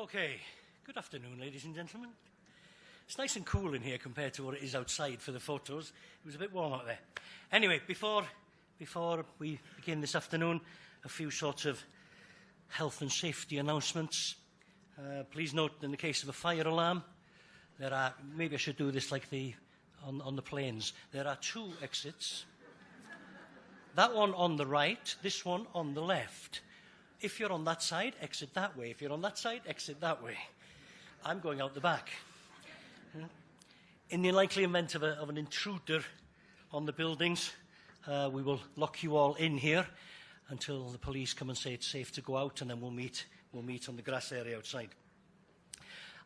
Okay, good afternoon, ladies and gentlemen. It's nice and cool in here compared to what it is outside for the photos. It was a bit warm out there. Anyway, before we begin this afternoon, a few sorts of health and safety announcements. Please note, in the case of a fire alarm, there are, maybe I should do this like on the planes, there are 2 exits. That one on the right, this one on the left. If you're on that side, exit that way. If you're on that side, exit that way. I'm going out the back. In the unlikely event of an intruder on the buildings, we will lock you all in here until the police come and say it's safe to go out, and then we'll meet on the grass area outside.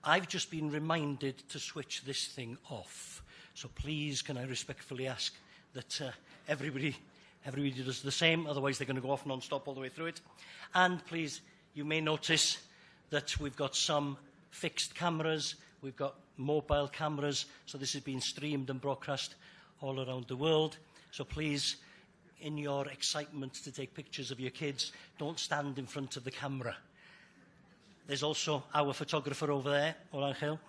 I've just been reminded to switch this thing off. So please, can I respectfully ask that everybody does the same, otherwise they're going to go off non-stop all the way through it. And please, you may notice that we've got some fixed cameras, we've got mobile cameras, so this has been streamed and broadcast all around the world. So please, in your excitement to take pictures of your kids, don't stand in front of the camera. There's also our photographer over there, Angel,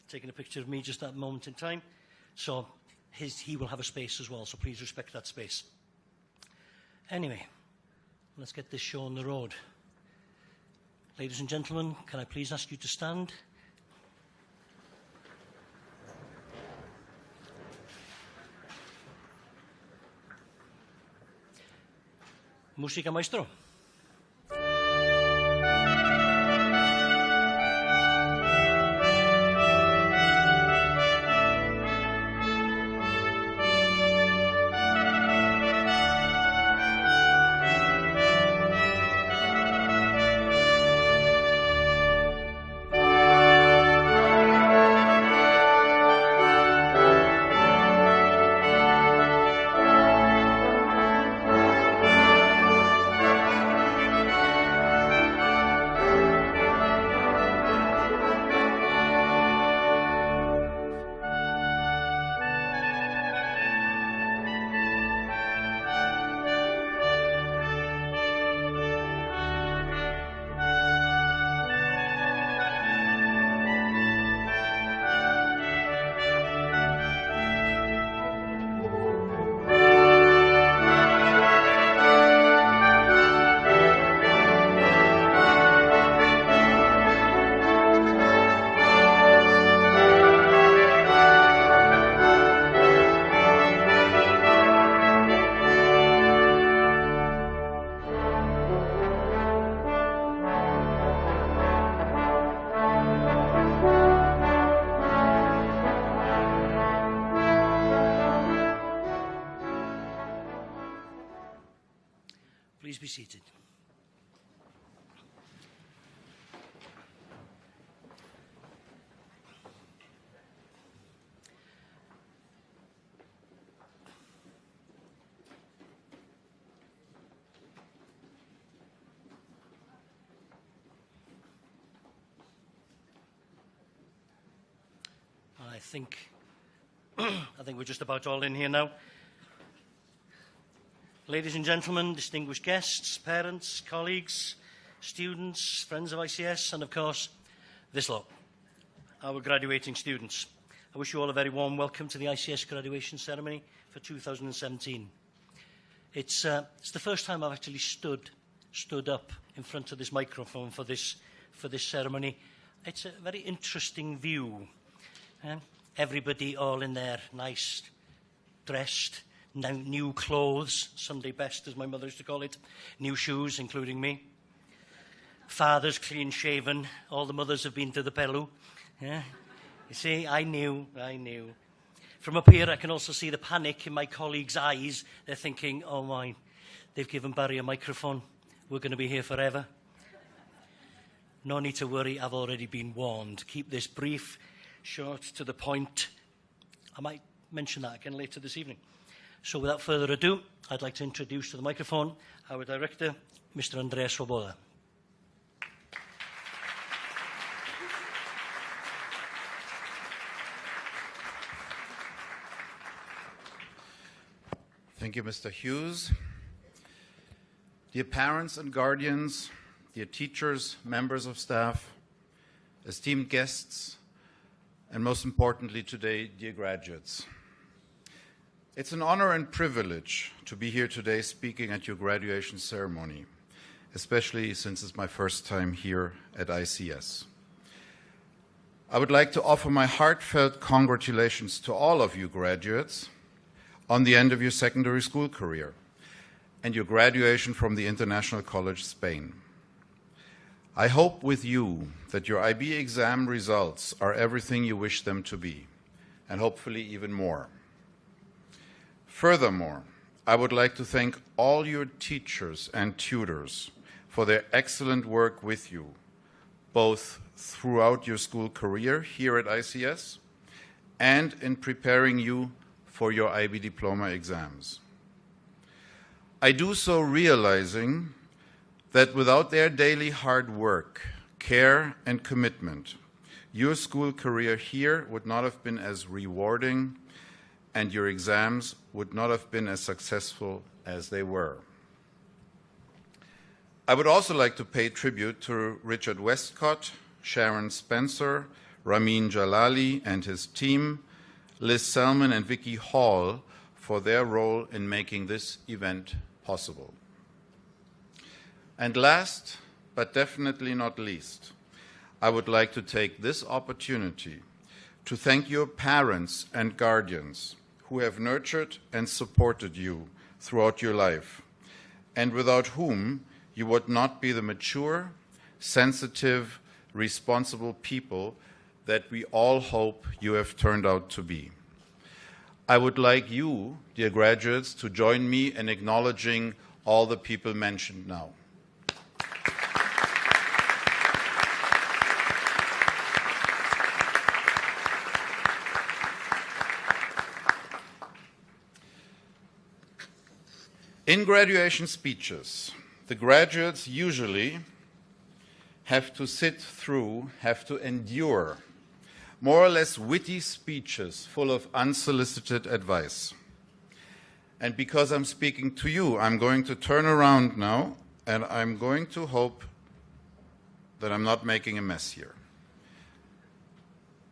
taking a picture of me just at that moment in time. So he will have a space as well, so please respect that space. Anyway, let's get this show on the road. Ladies and gentlemen, can I please ask you to stand? Música, maestro. Please be seated. I think we're just about all in here now. Ladies and gentlemen, distinguished guests, parents, colleagues, students, friends of ICS, and of course, this lot, our graduating students. I wish you all a very warm welcome to the ICS graduation ceremony for 2017. It's the first time I've actually stood up in front of this microphone for this ceremony. It's a very interesting view. Everybody all in there, nice, dressed, new clothes, Sunday best, as my mother used to call it, new shoes, including me. Fathers clean shaven, all the mothers have been to the Pelu. Yeah. You see, I knew. From up here, I can also see the panic in my colleagues' eyes. They're thinking, oh my, they've given Barry a microphone. We're going to be here forever. No need to worry, I've already been warned. Keep this brief, short, to the point. I might mention that again later this evening. So without further ado, I'd like to introduce to the microphone our director, Mr. Andrea Swoboda. Thank you, Mr. Hughes. Dear parents and guardians, dear teachers, members of staff, esteemed guests, and most importantly today, dear graduates. It's an honor and privilege to be here today speaking at your graduation ceremony, especially since it's my first time here at ICS. I would like to offer my heartfelt congratulations to all of you graduates on the end of your secondary school career and your graduation from the International College Spain. I hope with you that your IB exam results are everything you wish them to be, and hopefully even more. Furthermore, I would like to thank all your teachers and tutors for their excellent work with you, both throughout your school career here at ICS and in preparing you for your IB diploma exams. I do so realizing that without their daily hard work, care, and commitment, your school career here would not have been as rewarding and your exams would not have been as successful as they were. I would also like to pay tribute to Richard Westcott, Sharon Spencer, Ramin Jalali and his team, Liz Selman and Vicky Hall for their role in making this event possible. And last, but definitely not least, I would like to take this opportunity to thank your parents and guardians who have nurtured and supported you throughout your life, and without whom you would not be the mature, sensitive, responsible people that we all hope you have turned out to be. I would like you, dear graduates, to join me in acknowledging all the people mentioned now. In graduation speeches, the graduates usually have to endure more or less witty speeches full of unsolicited advice. And because I'm speaking to you, I'm going to turn around now and I'm going to hope that I'm not making a mess here.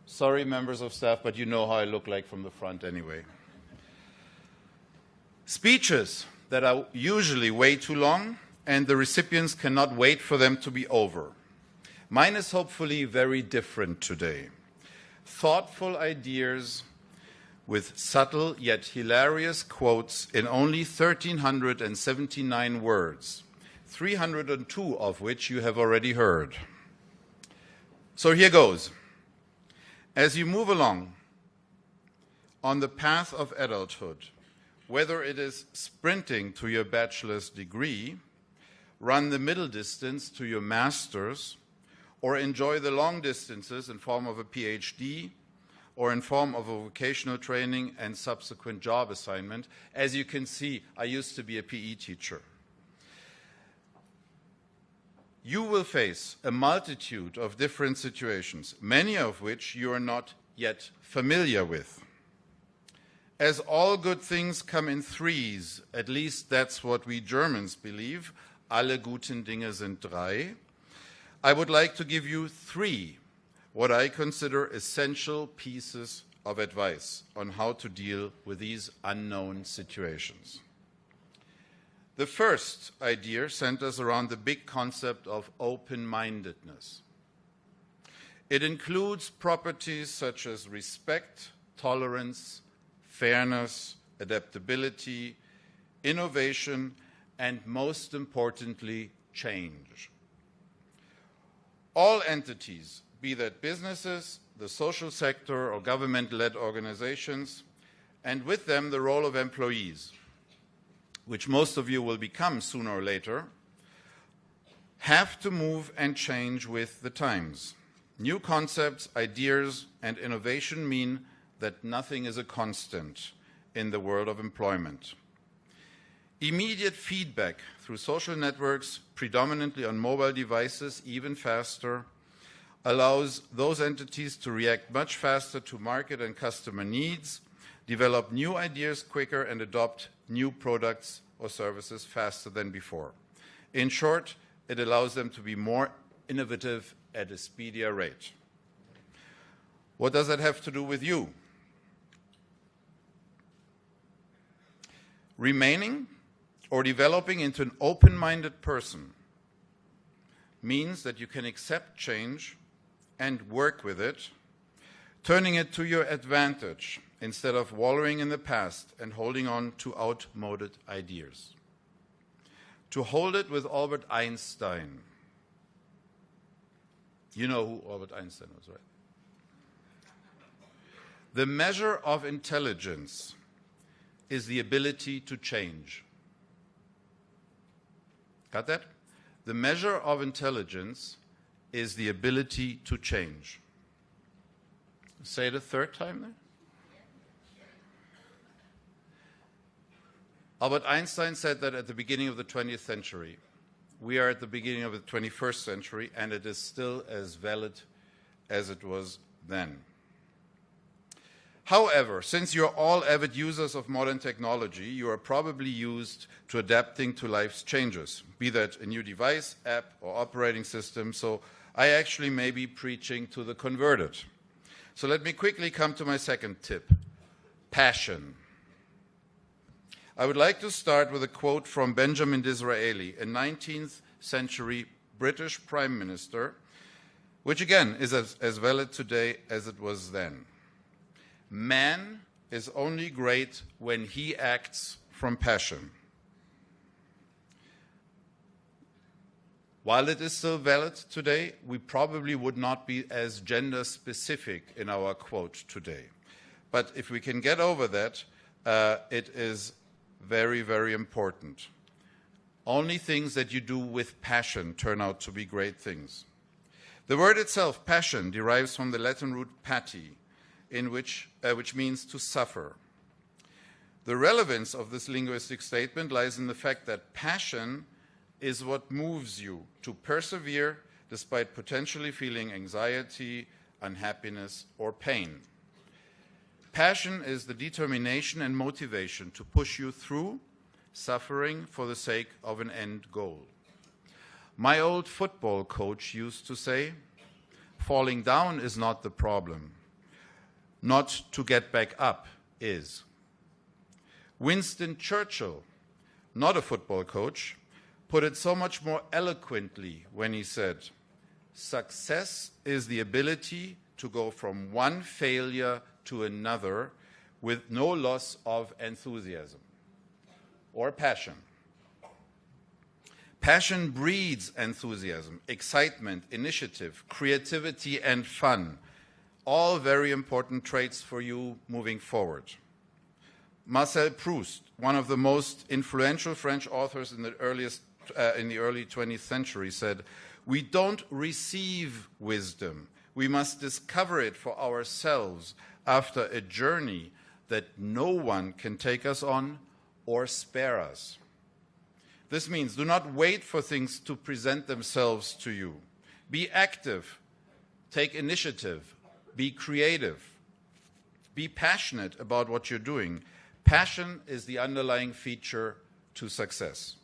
Sorry, members of staff, but you know how I look like from the front anyway. Speeches that are usually way too long and the recipients cannot wait for them to be over. Mine is hopefully very different today. Thoughtful ideas with subtle yet hilarious quotes in only 1,379 words, 302 of which you have already heard. So here goes. As you move along on the path of adulthood, whether it is sprinting to your bachelor's degree, run the middle distance to your master's, or enjoy the long distances in form of a PhD, or in form of a vocational training and subsequent job assignment. As you can see, I used to be a PE teacher. You will face a multitude of different situations, many of which you are not yet familiar with. As all good things come in threes, at least that's what we Germans believe, alle guten Dinge sind drei, I would like to give you three what I consider essential pieces of advice on how to deal with these unknown situations. The first idea centers around the big concept of open-mindedness. It includes properties such as respect, tolerance, fairness, adaptability, innovation, and most importantly, change. All entities, be that businesses, the social sector, or government-led organizations, and with them the role of employees, which most of you will become sooner or later, have to move and change with the times. New concepts, ideas, and innovation mean that nothing is a constant in the world of employment. Immediate feedback through social networks, predominantly on mobile devices, even faster, allows those entities to react much faster to market and customer needs, develop new ideas quicker, and adopt new products or services faster than before. In short, it allows them to be more innovative at a speedier rate. What does that have to do with you? Remaining or developing into an open-minded person means that you can accept change and work with it, turning it to your advantage instead of wallowing in the past and holding on to outmoded ideas. To hold it with Albert Einstein. You know who Albert Einstein was, right? The measure of intelligence is the ability to change. Got that? The measure of intelligence is the ability to change. Say it a third time there. Albert Einstein said that at the beginning of the 20th century. We are at the beginning of the 21st century, and it is still as valid as it was then. However, since you're all avid users of modern technology, you are probably used to adapting to life's changes, be that a new device, app, or operating system. So I actually may be preaching to the converted. So let me quickly come to my second tip, passion. I would like to start with a quote from Benjamin Disraeli, a 19th century British Prime Minister, which again is as valid today as it was then. Man is only great when he acts from passion. While it is still valid today, we probably would not be as gender specific in our quote today. But if we can get over that, it is very, very important. Only things that you do with passion turn out to be great things. The word itself, passion, derives from the Latin root pati, which means to suffer. The relevance of this linguistic statement lies in the fact that passion is what moves you to persevere despite potentially feeling anxiety, unhappiness, or pain. Passion is the determination and motivation to push you through suffering for the sake of an end goal. My old football coach used to say, falling down is not the problem. Not to get back up is. Winston Churchill, not a football coach, put it so much more eloquently when he said, success is the ability to go from one failure to another with no loss of enthusiasm or passion. Passion breeds enthusiasm, excitement, initiative, creativity, and fun. All very important traits for you moving forward. Marcel Proust, one of the most influential French authors in the early 20th century, said, "We don't receive wisdom. We must discover it for ourselves after a journey that no one can take us on or spare us." This means do not wait for things to present themselves to you. Be active. Take initiative. Be creative. Be passionate about what you're doing. Passion is the underlying feature to success.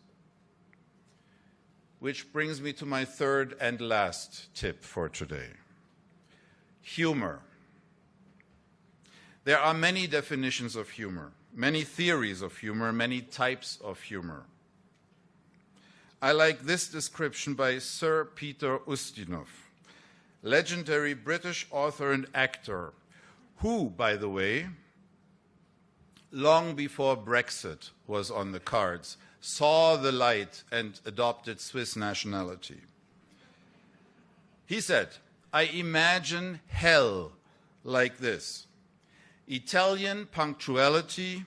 Which brings me to my third and last tip for today. Humor. There are many definitions of humor, many theories of humor, many types of humor. I like this description by Sir Peter Ustinov, legendary British author and actor, who, by the way, long before Brexit was on the cards, saw the light and adopted Swiss nationality. He said, "I imagine hell like this: Italian punctuality,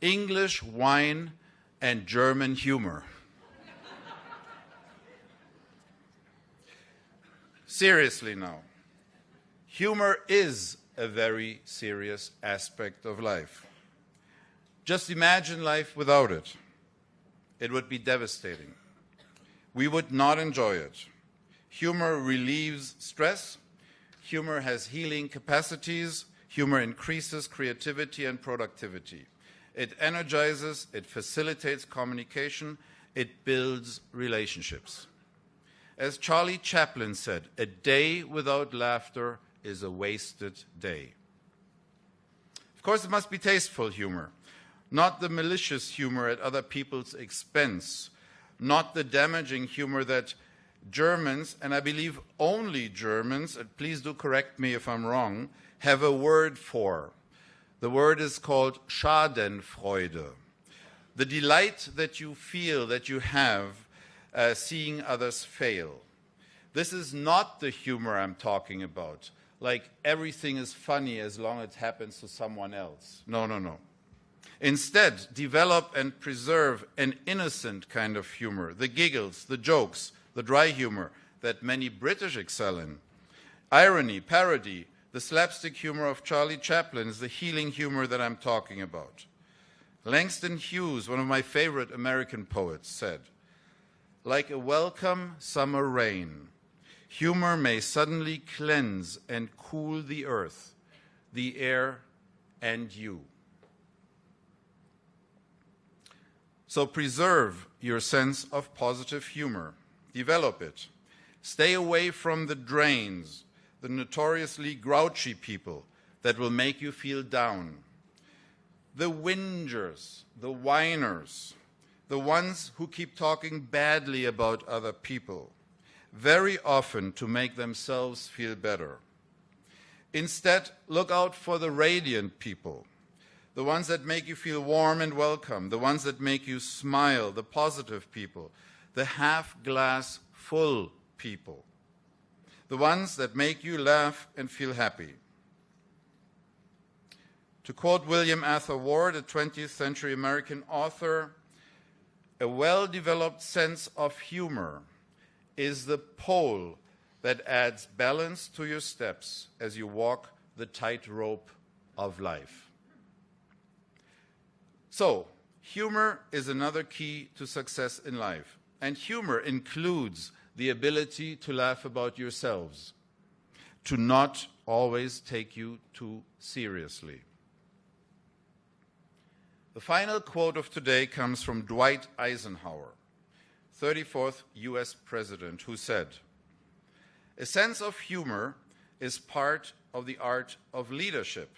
English wine, and German humor." Seriously now, humor is a very serious aspect of life. Just imagine life without it. It would be devastating. We would not enjoy it. Humor relieves stress. Humor has healing capacities. Humor increases creativity and productivity. It energizes, it facilitates communication, it builds relationships. As Charlie Chaplin said, a day without laughter is a wasted day. Of course, it must be tasteful humor, not the malicious humor at other people's expense, not the damaging humor that Germans, and I believe only Germans, and please do correct me if I'm wrong, have a word for. The word is called Schadenfreude. The delight that you feel, that you have, seeing others fail. This is not the humor I'm talking about, like everything is funny as long as it happens to someone else. No, no, no. Instead, develop and preserve an innocent kind of humor, the giggles, the jokes, the dry humor that many British excel in. Irony, parody, the slapstick humor of Charlie Chaplin is the healing humor that I'm talking about. Langston Hughes, one of my favorite American poets, said, "Like a welcome summer rain, humor may suddenly cleanse and cool the earth, the air, and you." So preserve your sense of positive humor. Develop it. Stay away from the drains, the notoriously grouchy people that will make you feel down. The whingers, the whiners, the ones who keep talking badly about other people, very often to make themselves feel better. Instead, look out for the radiant people, the ones that make you feel warm and welcome, the ones that make you smile, the positive people, the half-glass full people, the ones that make you laugh and feel happy. To quote William Arthur Ward, a 20th century American author, a well-developed sense of humor is the pole that adds balance to your steps as you walk the tightrope of life. So, humor is another key to success in life. And humor includes the ability to laugh about yourselves, to not always take you too seriously. The final quote of today comes from Dwight Eisenhower, 34th US President, who said, "A sense of humor is part of the art of leadership,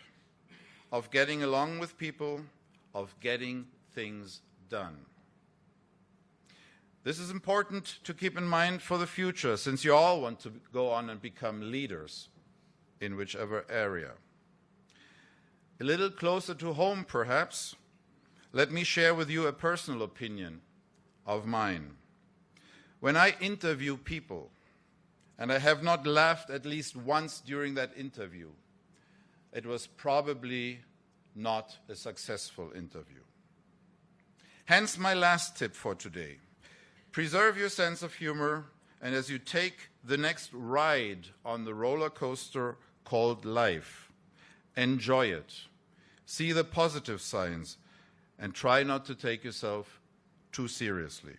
of getting along with people, of getting things done." This is important to keep in mind for the future, since you all want to go on and become leaders in whichever area. A little closer to home, perhaps, let me share with you a personal opinion of mine. When I interview people, and I have not laughed at least once during that interview, it was probably not a successful interview. Hence my last tip for today. Preserve your sense of humor, and as you take the next ride on the roller coaster called life, enjoy it. See the positive signs, and try not to take yourself too seriously.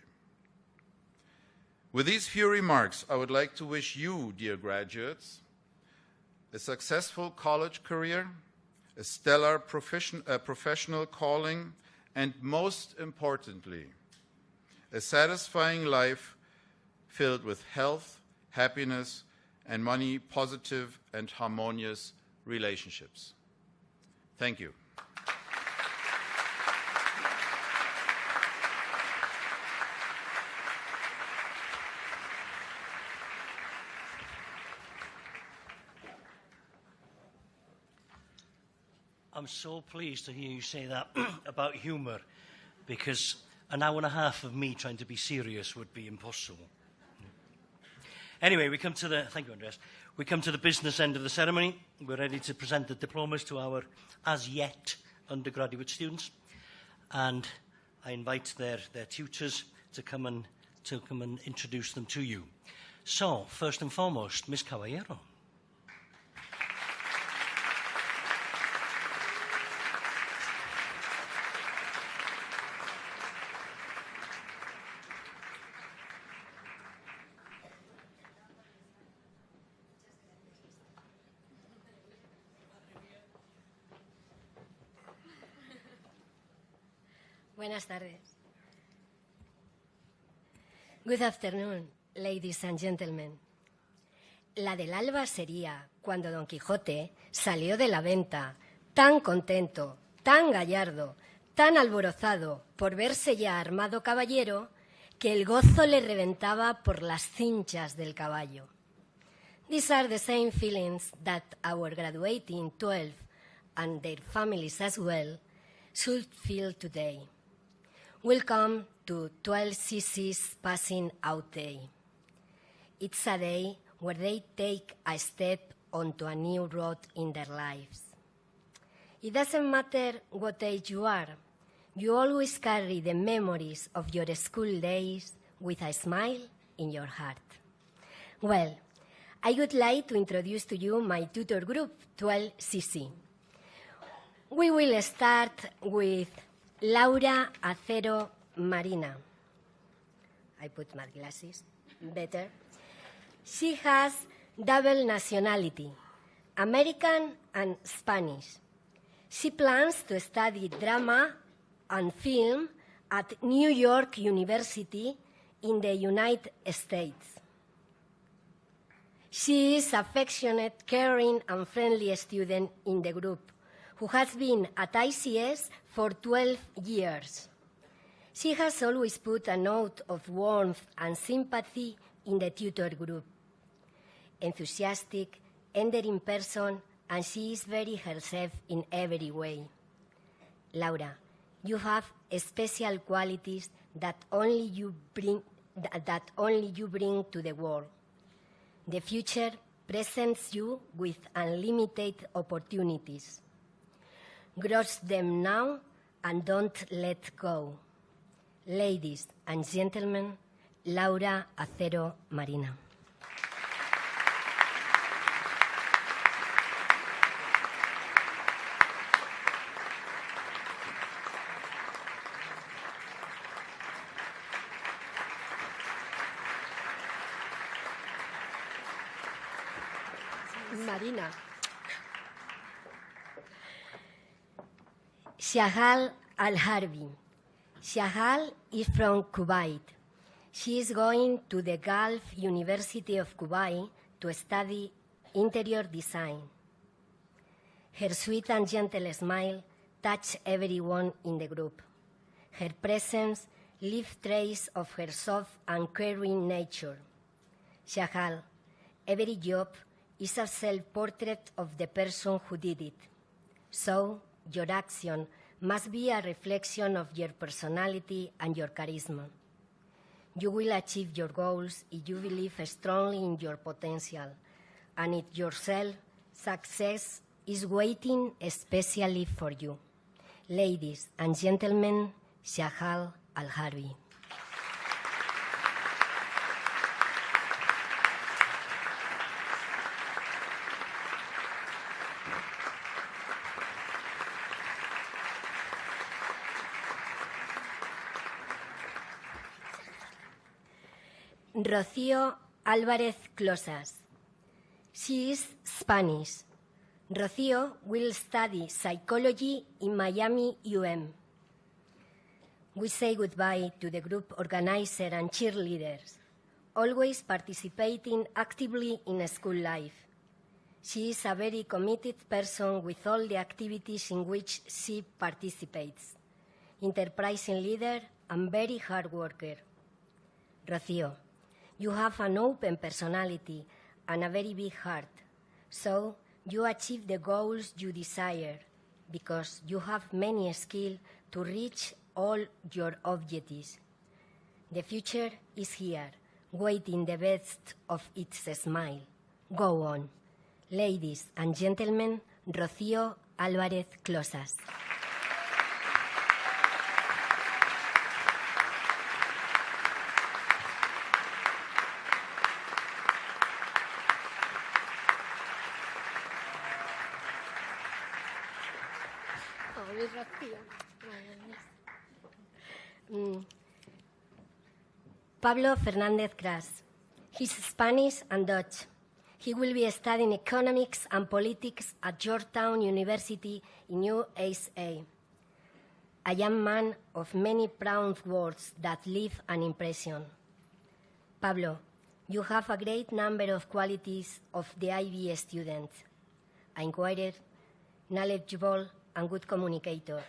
With these few remarks, I would like to wish you, dear graduates, a successful college career, a stellar professional calling, and most importantly, a satisfying life filled with health, happiness, and many positive and harmonious relationships. Thank you. I'm so pleased to hear you say that about humour, because an hour and a half of me trying to be serious would be impossible. Anyway, thank you, Andreas. We come to the business end of the ceremony. We're ready to present the diplomas to our as-yet undergraduate students. And I invite their tutors to come and introduce them to you. So, first and foremost, Ms. Caballero. Buenas tardes. Good afternoon, ladies and gentlemen. La del alba sería cuando Don Quijote salió de la venta, tan contento, tan gallardo, tan alborozado por verse ya armado caballero, que el gozo le reventaba por las cinchas del caballo. These are the same feelings that our graduating 12 and their families as well should feel today. Welcome to 12cc's Passing Out Day. It's a day where they take a step onto a new road in their lives. It doesn't matter what age you are, you always carry the memories of your school days with a smile in your heart. Well, I would like to introduce to you my tutor group, 12cc. We will start with Laura Acero Marina. I put my glasses, better. She has double nationality, American and Spanish. She plans to study drama and film at New York University in the United States. She is affectionate, caring, and friendly student in the group who has been at ICS for 12 years. She has always put a note of warmth and sympathy in the tutor group. Enthusiastic, endearing person, and she is very herself in every way. Laura, you have special qualities that only you bring to the world. The future presents you with unlimited opportunities. Grasp them now and don't let go. Ladies and gentlemen, Laura Acero Marina. Marina. Shahal Al-Harbi. Shahal is from Kuwait. She is going to the Gulf University of Kuwait to study interior design. Her sweet and gentle smile touches everyone in the group. Her presence leaves traces of her soft and caring nature. Shahal, every job is a self-portrait of the person who did it. So, your action must be a reflection of your personality and your charisma. You will achieve your goals if you believe strongly in your potential, and if yourself, success is waiting especially for you. Ladies and gentlemen, Shahal Al-Harbi. Rocío Álvarez Closas. She is Spanish. Rocío will study psychology in Miami UM. We say goodbye to the group organizer and cheerleaders, always participating actively in school life. She is a very committed person with all the activities in which she participates, enterprising leader and very hard worker. Rocío, you have an open personality and a very big heart, so you achieve the goals you desire because you have many skills to reach all your objectives. The future is here, waiting the best of its smile. Go on. Ladies and gentlemen, Rocío Álvarez Closas. Pablo Fernández Gras. He's Spanish and Dutch. He will be studying economics and politics at Georgetown University in USA. A young man of many proud words that leave an impression. Pablo, You have a great number of qualities of the IB student: inquirer, knowledgeable, and good communicator.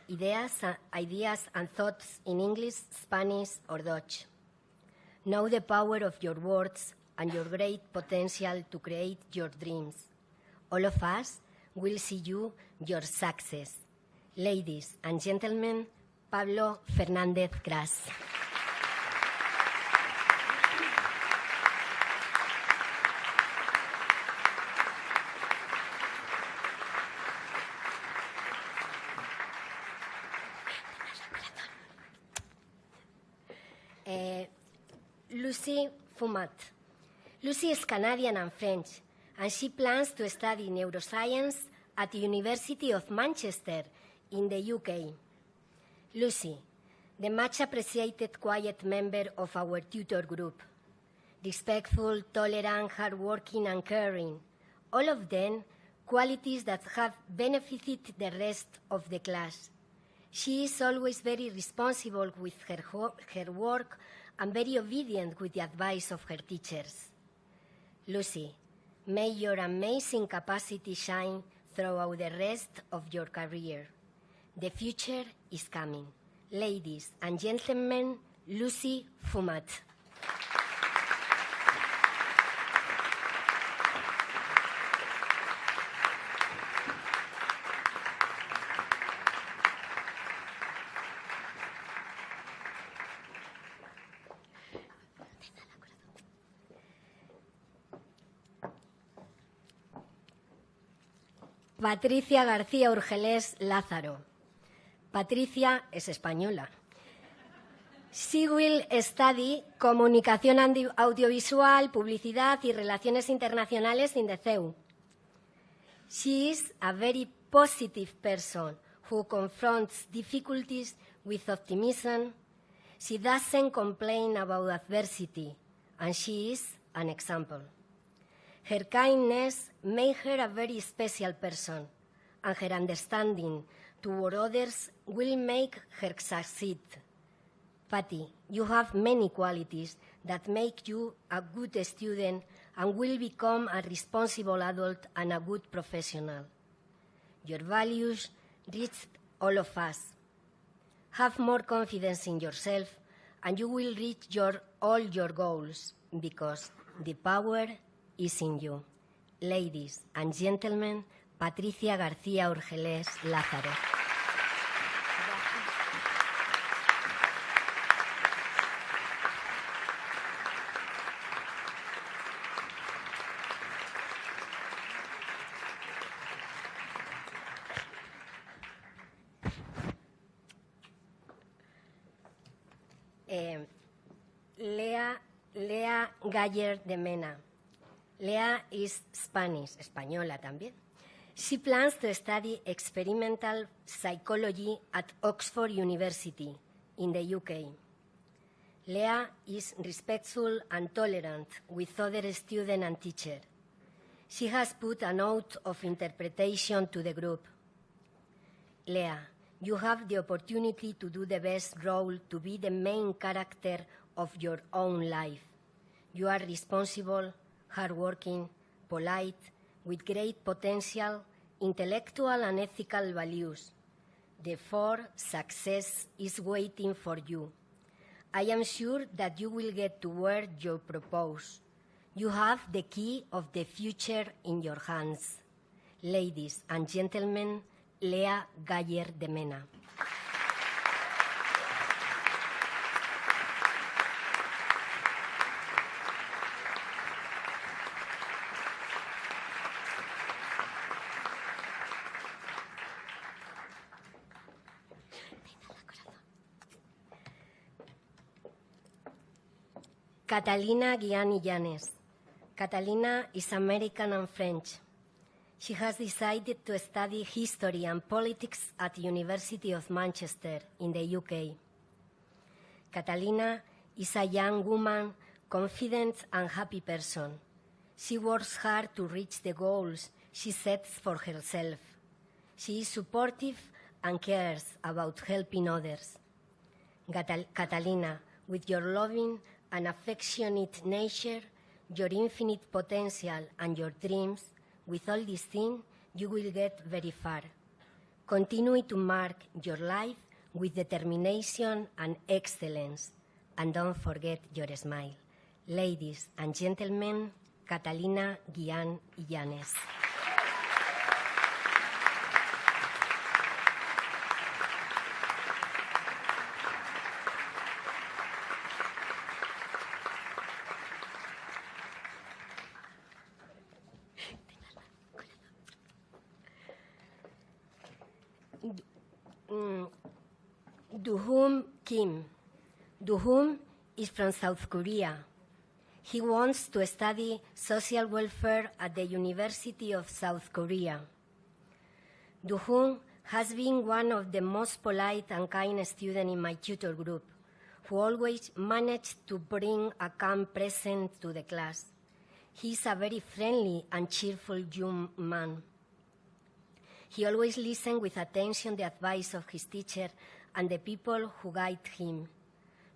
Ideas and thoughts in English, Spanish, or Dutch. Know the power of your words and your great potential to create your dreams. All of us will see you your success. Ladies and gentlemen, Pablo Fernández Gras. Lucy Fumat. Lucy is Canadian and French, and she plans to study neuroscience at the University of Manchester in the UK. Lucy, the much appreciated quiet member of our tutor group. Respectful, tolerant, hardworking, and caring. All of them qualities that have benefited the rest of the class. She is always very responsible with her work and very obedient with the advice of her teachers. Lucy, may your amazing capacity shine throughout the rest of your career. The future is coming. Ladies and gentlemen, Lucy Fumat. Patricia García Urgelés Lázaro. Patricia es española. She will study Comunicación Audiovisual, Publicidad y Relaciones Internacionales in the CEU. She is a very positive person who confronts difficulties with optimism. She doesn't complain about adversity, and she is an example. Her kindness made her a very special person, and her understanding toward others will make her succeed. Patty, you have many qualities that make you a good student and will become a responsible adult and a good professional. Your values reach all of us. Have more confidence in yourself, and you will reach all your goals, because the power is in you. Ladies and gentlemen, Patricia García Urgelés Lázaro. Lea Galler de Mena. Lea is Spanish, española también. She plans to study experimental psychology at Oxford University in the UK. Lea is respectful and tolerant with other students and teachers. She has put a note of interpretation to the group. Lea, you have the opportunity to do the best role, to be the main character of your own life. You are responsible, hardworking, polite, with great potential, intellectual and ethical values. Therefore, success is waiting for you. I am sure that you will get to where you propose. You have the key of the future in your hands. Ladies and gentlemen, Lea Galler de Mena. Catalina Guiani Llanes. Catalina is American and French. She has decided to study history and politics at the University of Manchester in the UK. Catalina is a young woman, confident and happy person. She works hard to reach the goals she sets for herself. She is supportive and cares about helping others. Catalina, with your loving an affectionate nature, your infinite potential, and your dreams, with all these things, you will get very far. Continue to mark your life with determination and excellence, and don't forget your smile. Ladies and gentlemen, Catalina Guián Illanes. Duhum Kim. Duhum is from South Korea. He wants to study social welfare at the University of South Korea. Duhum has been one of the most polite and kind students in my tutor group, who always managed to bring a calm presence to the class. He is a very friendly and cheerful young man. He always listens with attention to the advice of his teacher and the people who guide him.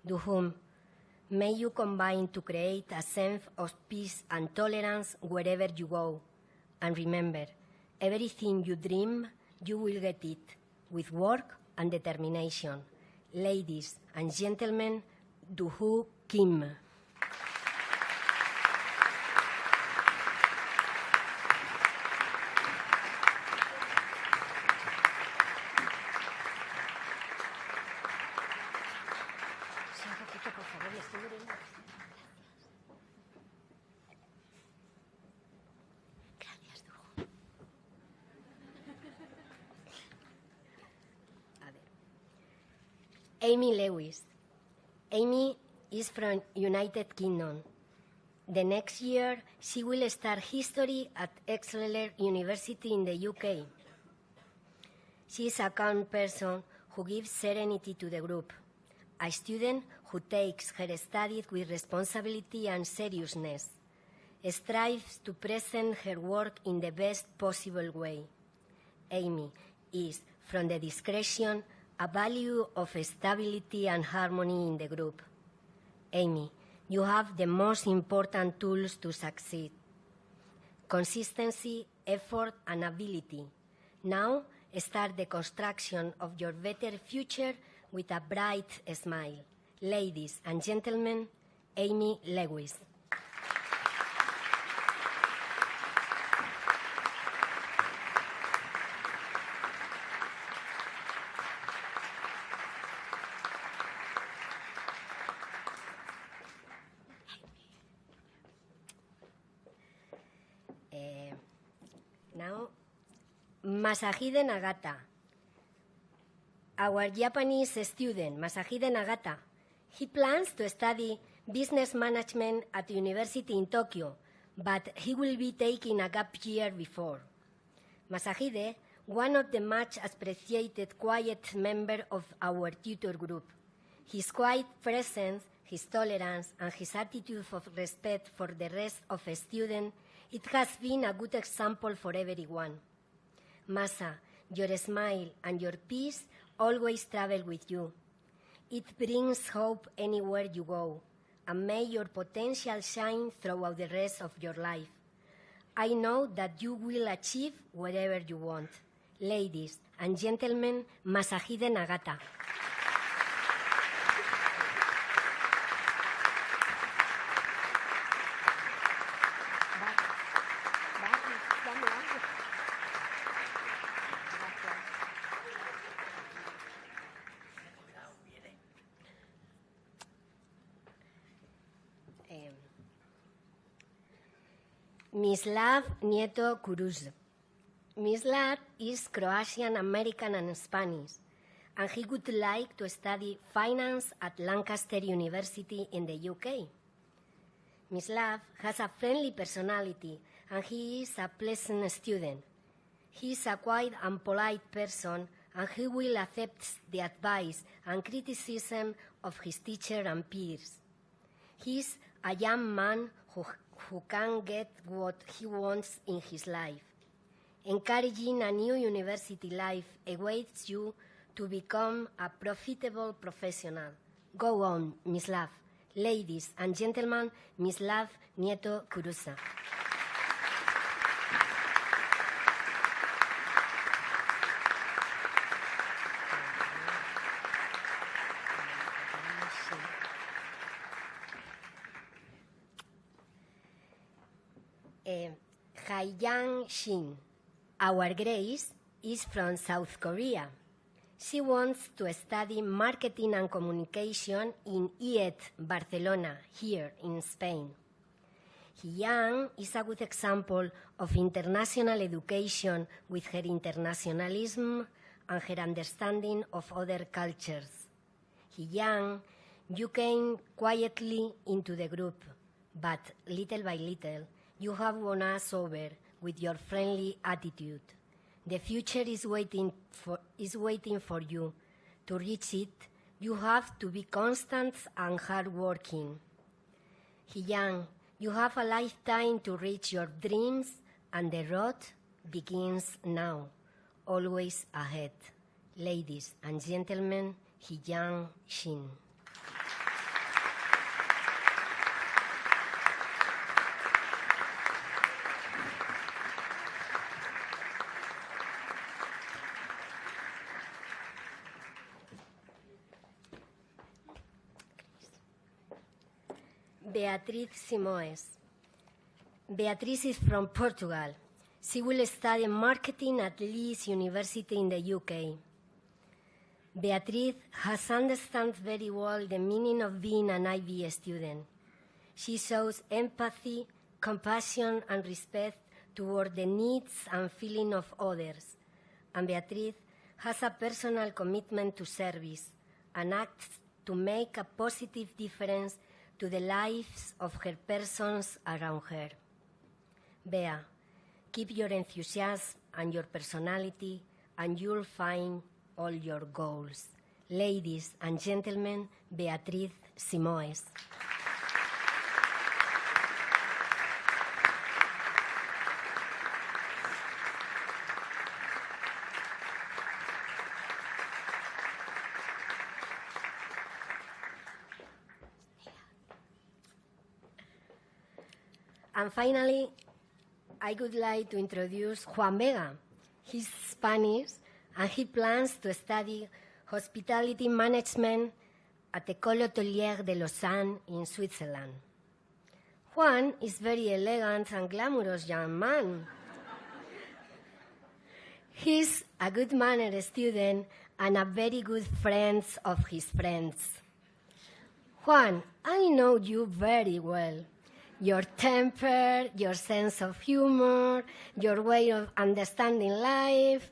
Duhum, may you combine to create a sense of peace and tolerance wherever you go. And remember, everything you dream, you will get it, with work and determination. Ladies and gentlemen, Duhu Kim. Amy Lewis. Amy is from United Kingdom. The next year, she will start history at Exeter University in the UK. She is a calm person who gives serenity to the group, a student who takes her studies with responsibility and seriousness, strives to present her work in the best possible way. Amy is, from the discretion, a value of stability and harmony in the group. Amy, you have the most important tools to succeed: consistency, effort, and ability. Now, start the construction of your better future with a bright smile. Ladies and gentlemen, Amy Lewis. Now, Masahide Nagata. Our Japanese student, Masahide Nagata, he plans to study business management at the university in Tokyo, but he will be taking a gap year before. Masahide, one of the much appreciated quiet member of our tutor group. His quiet presence, his tolerance, and his attitude of respect for the rest of the students, it has been a good example for everyone. Masa, your smile and your peace always travel with you. It brings hope anywhere you go, and may your potential shine throughout the rest of your life. I know that you will achieve whatever you want. Ladies and gentlemen, Masahide Nagata. Mislav Nieto Kuruz. Mislav is Croatian American and Spanish, and he would like to study finance at Lancaster University in the UK. Mislav has a friendly personality, and he is a pleasant student. He is a quiet and polite person, and he will accept the advice and criticism of his teacher and peers. He is a young man who can get what he wants in his life. Encouraging a new university life awaits you to become a profitable professional. Go on, Mislav. Ladies and gentlemen, Mislav Nieto Kurusa. Haiyang Shin, our Grace, is from South Korea. She wants to study marketing and communication in IET Barcelona, here in Spain. Haiyang is a good example of international education with her internationalism and her understanding of other cultures. Haiyang, you came quietly into the group, but little by little, you have won us over with your friendly attitude. The future is waiting for you. To reach it, you have to be constant and hardworking. Haiyang, you have a lifetime to reach your dreams, and the road begins now, always ahead. Ladies and gentlemen, Haiyang Shin. Beatriz Simoes. Beatriz is from Portugal. She will study marketing at Leeds University in the UK. Beatriz has understood very well the meaning of being an IB student. She shows empathy, compassion, and respect toward the needs and feelings of others. And Beatriz has a personal commitment to service and acts to make a positive difference to the lives of her persons around her. Bea, keep your enthusiasm and your personality, and you'll find all your goals. Ladies and gentlemen, Beatriz Simoes. And finally, I would like to introduce Juan Vega. He's Spanish, and he plans to study hospitality management at École Hôtelière de Lausanne in Switzerland. Juan is very elegant and glamorous young man. He's a good-mannered student and a very good friend of his friends. Juan, I know you very well. Your temper, your sense of humor, your way of understanding life.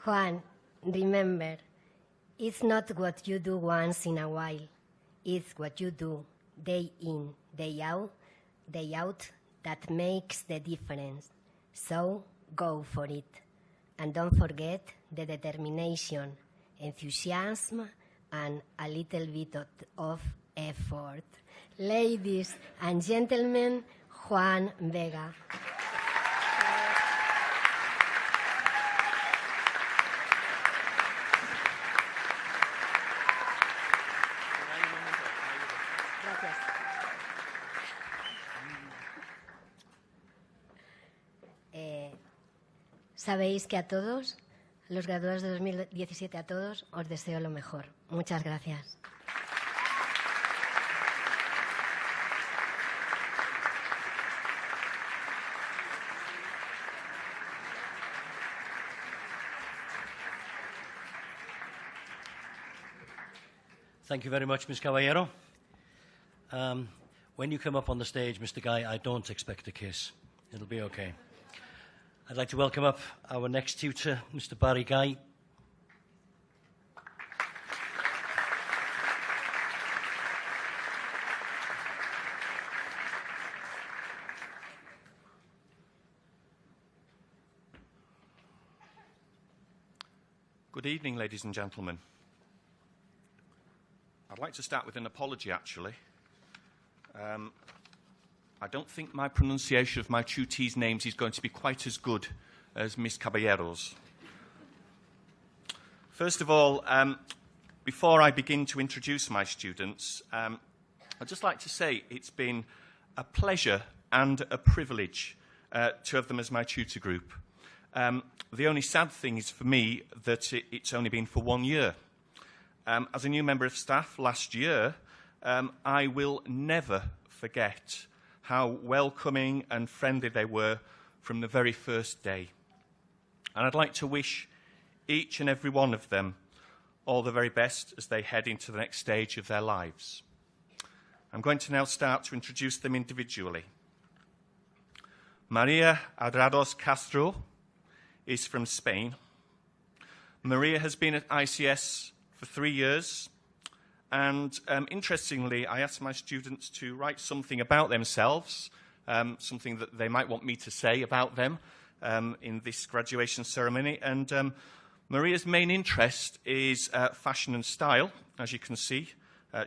Juan, remember, it's not what you do once in a while. It's what you do day in, day out that makes the difference. So go for it. And don't forget the determination, enthusiasm, and a little bit of effort. Ladies and gentlemen, Juan Vega. Gracias. Sabéis que a todos, los graduados de 2017, a todos, os deseo lo mejor. Muchas gracias. Thank you very much, Ms. Caballero. When you come up on the stage, Mr. Guy, I don't expect a kiss. It'll be okay. I'd like to welcome up our next tutor, Mr. Barry Guy. Good evening, ladies and gentlemen. I'd like to start with an apology, actually. I don't think my pronunciation of my tutees' names is going to be quite as good as Miss Caballero's. First of all, before I begin to introduce my students, I'd just like to say it's been a pleasure and a privilege to have them as my tutor group. The only sad thing is for me that it's only been for 1 year. As a new member of staff last year, I will never forget how welcoming and friendly they were from the very first day. And I'd like to wish each and every one of them all the very best as they head into the next stage of their lives. I'm going to now start to introduce them individually. Maria Adrados Castro is from Spain. Maria has been at ICS for 3 years, and interestingly, I asked my students to write something about themselves, something that they might want me to say about them in this graduation ceremony. And Maria's main interest is fashion and style, as you can see.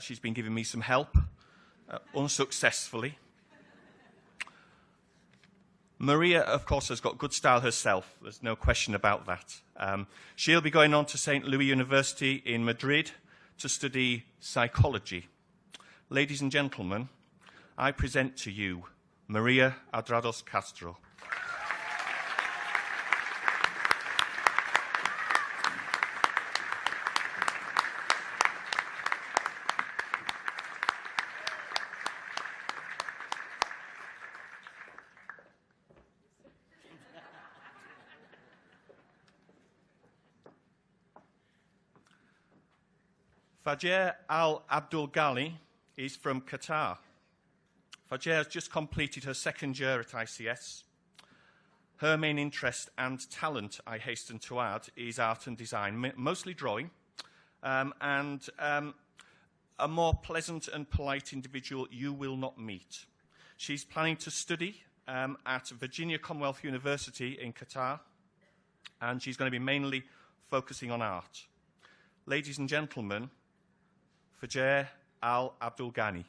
She's been giving me some help, unsuccessfully. Maria, of course, has got good style herself. There's no question about that. She'll be going on to St. Louis University in Madrid to study psychology. Ladies and gentlemen, I present to you Maria Adrados Castro. Fajr Al-Abdul Ghali is from Qatar. Fajr has just completed her 2nd year at ICS. Her main interest and talent, I hasten to add, is art and design, mostly drawing, and a more pleasant and polite individual you will not meet. She's planning to study at Virginia Commonwealth University in Qatar, and she's going to be mainly focusing on art. Ladies and gentlemen, Fajr Al-Abdul Ghani.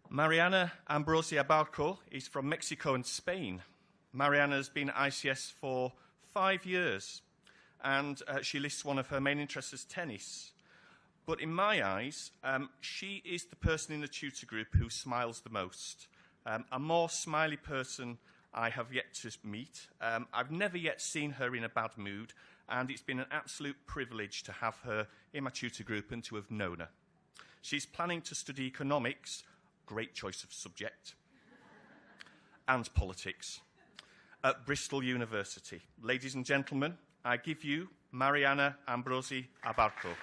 Mariana Ambrosia Barco is from Mexico and Spain. Mariana has been at ICS for 5 years, and she lists one of her main interests as tennis. But in my eyes, she is the person in the tutor group who smiles the most. A more smiley person I have yet to meet. I've never yet seen her in a bad mood, and it's been an absolute privilege to have her in my tutor group and to have known her. She's planning to study economics, great choice of subject, and politics at Bristol University. Ladies and gentlemen, I give you Mariana Ambrosi Abarco.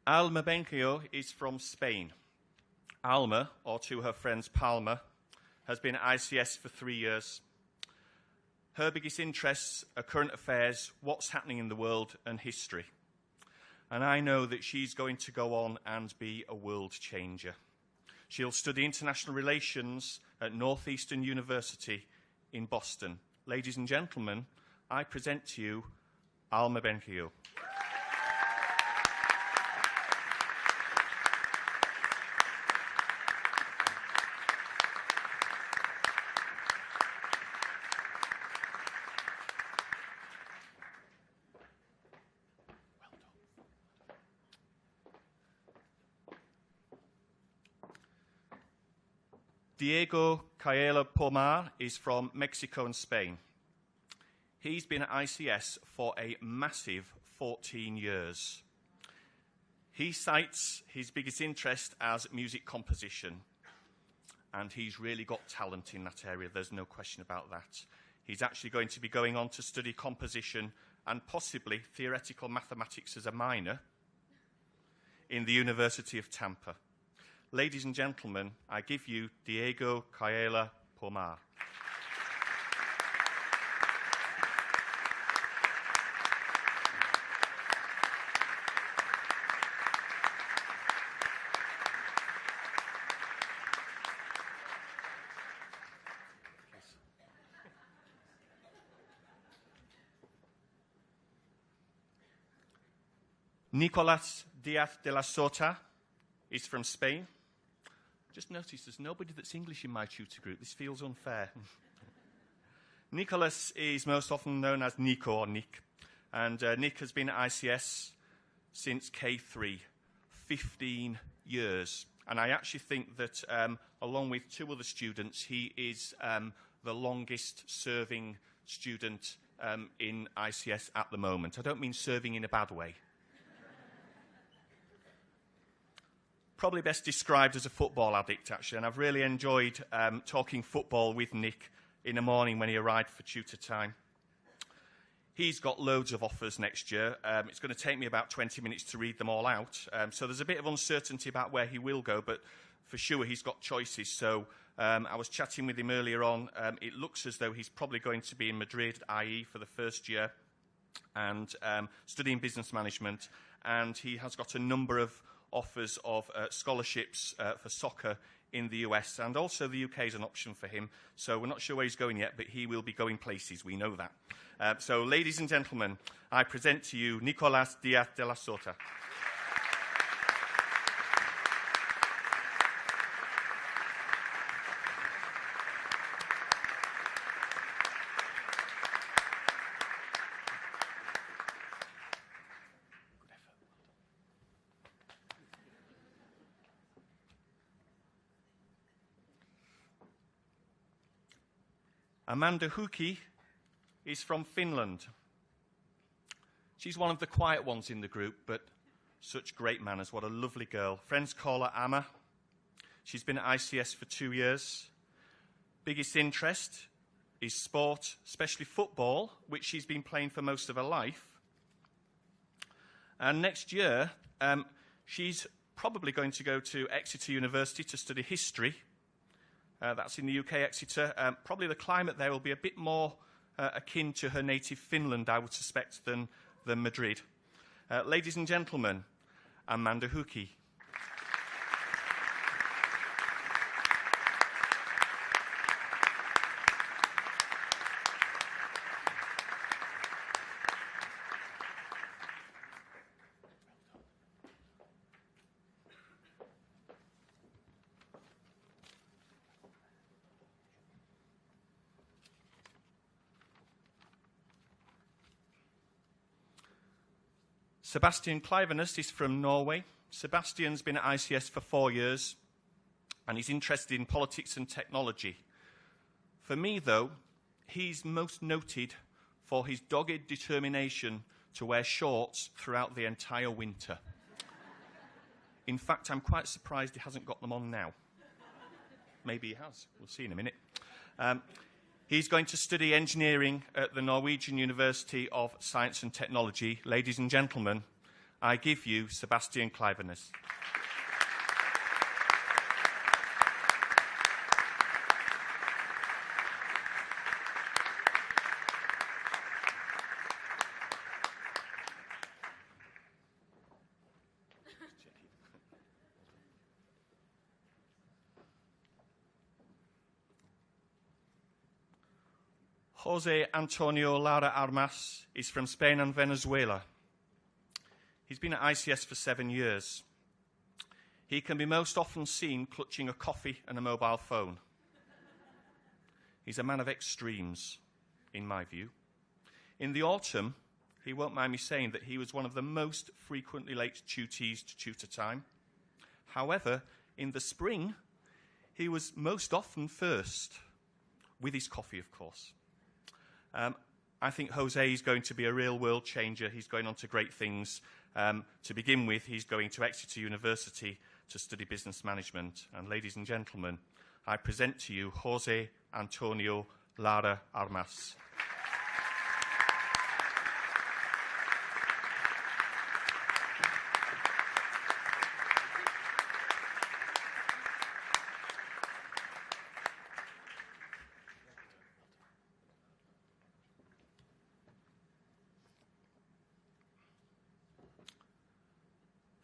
Alma Benquio is from Spain. Alma, or to her friends Palma, has been at ICS for 3 years. Her biggest interests are current affairs, what's happening in the world, and history. And I know that she's going to go on and be a world changer. She'll study international relations at Northeastern University in Boston. Ladies and gentlemen, I present to you Alma Benquio. Diego Caela Pomar is from Mexico and Spain. He's been at ICS for a massive 14 years. He cites his biggest interest as music composition, and he's really got talent in that area, there's no question about that. He's actually going to be going on to study composition and possibly theoretical mathematics as a minor in the University of Tampa. Ladies and gentlemen, I give you Diego Caela Pomar. Nicolas Diaz de la Sota is from Spain. Just noticed there's nobody that's English in my tutor group. This feels unfair. Nicolas is most often known as Nico or Nick. And Nick has been at ICS since K3, 15 years. And I actually think that, along with 2 other students, he is the longest serving student in ICS at the moment. I don't mean serving in a bad way. Probably best described as a football addict, actually, and I've really enjoyed talking football with Nick in the morning when he arrived for tutor time. He's got loads of offers next year. It's going to take me about 20 minutes to read them all out, so there's a bit of uncertainty about where he will go, but for sure he's got choices. So I was chatting with him earlier on. It looks as though he's probably going to be in Madrid, IE, for the first year, and studying business management, and he has got a number of offers of scholarships for soccer in the US, and also the UK is an option for him. So we're not sure where he's going yet, but he will be going places, we know that. So ladies and gentlemen, I present to you Nicolas Diaz de la Sota. Amanda Huki is from Finland. She's one of the quiet ones in the group, but such great manners. What a lovely girl. Friends call her Amma. She's been at ICS for 2 years. Biggest interest is sport, especially football, which she's been playing for most of her life. And next year, she's probably going to go to Exeter University to study history. That's in the UK, Exeter. Probably the climate there will be a bit more akin to her native Finland, I would suspect, than Madrid. Ladies and gentlemen, Amanda Huki. Sebastian Kleivenes is from Norway. Sebastian's been at ICS for 4 years, and he's interested in politics and technology. For me, though, he's most noted for his dogged determination to wear shorts throughout the entire winter. In fact, I'm quite surprised he hasn't got them on now. Maybe he has. We'll see in a minute. He's going to study engineering at the Norwegian University of Science and Technology. Ladies and gentlemen, I give you Sebastian Kleivenes. Jose Antonio Lara Armas is from Spain and Venezuela. He's been at ICS for 7 years. He can be most often seen clutching a coffee and a mobile phone. He's a man of extremes, in my view. In the autumn, he won't mind me saying that he was one of the most frequently late tutees to tutor time. However, in the spring, he was most often first, with his coffee, of course. I think Jose is going to be a real world changer. He's going on to great things. To begin with, he's going to Exeter University to study business management. And ladies and gentlemen, I present to you Jose Antonio Lara Armas.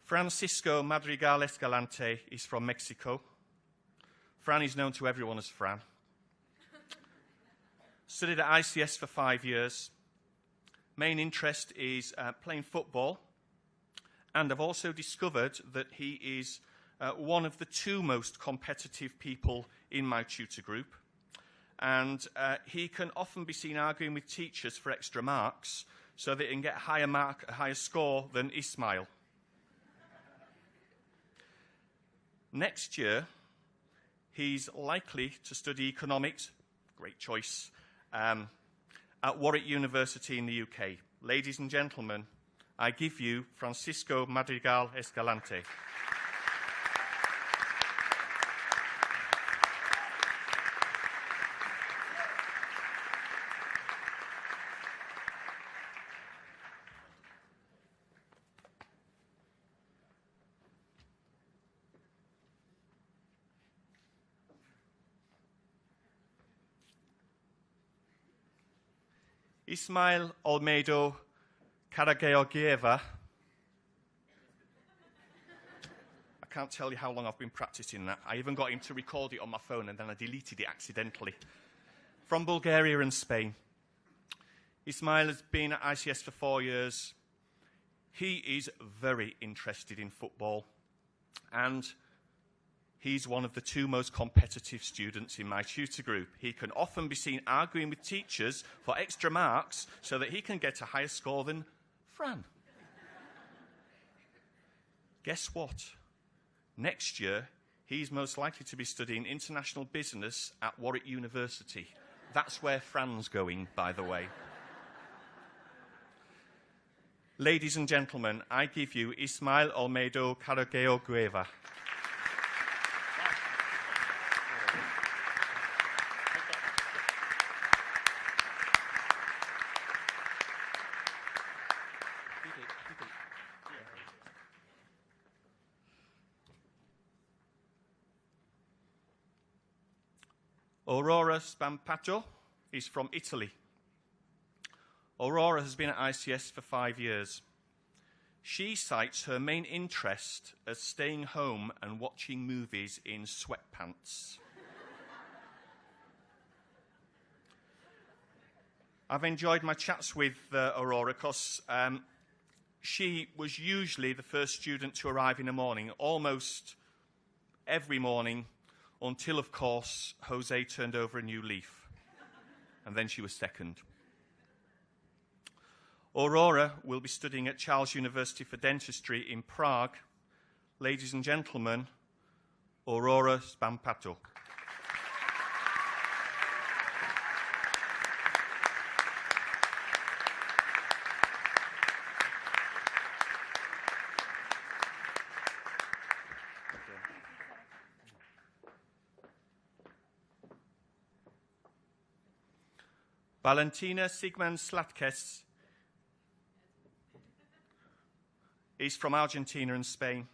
Francisco Madrigal Escalante is from Mexico. Fran is known to everyone as Fran. Studied at ICS for 5 years. Main interest is playing football. And I've also discovered that he is one of the 2 most competitive people in my tutor group. And he can often be seen arguing with teachers for extra marks so that he can get a higher score than Ismail. Next year, he's likely to study economics, great choice, at Warwick University in the UK. Ladies and gentlemen, I give you Francisco Madrigal Escalante. Ismail Olmedo Karageorgieva. I can't tell you how long I've been practicing that. I even got him to record it on my phone and then I deleted it accidentally. From Bulgaria and Spain. Ismail has been at ICS for 4 years. He is very interested in football and he's one of the 2 most competitive students in my tutor group. He can often be seen arguing with teachers for extra marks so that he can get a higher score than Fran. Guess what? Next year, he's most likely to be studying international business at Warwick University. That's where Fran's going, by the way. Ladies and gentlemen, I give you Ismail Olmedo Karageorgieva. Aurora Spampato is from Italy. Aurora has been at ICS for 5 years. She cites her main interest as staying home and watching movies in sweatpants. I've enjoyed my chats with Aurora because she was usually the first student to arrive in the morning, almost every morning, until, of course, Jose turned over a new leaf. And then she was second. Aurora will be studying at Charles University for Dentistry in Prague. Ladies and gentlemen, Aurora Spampato. Valentina Sigman Slatkes is from Argentina and Spain.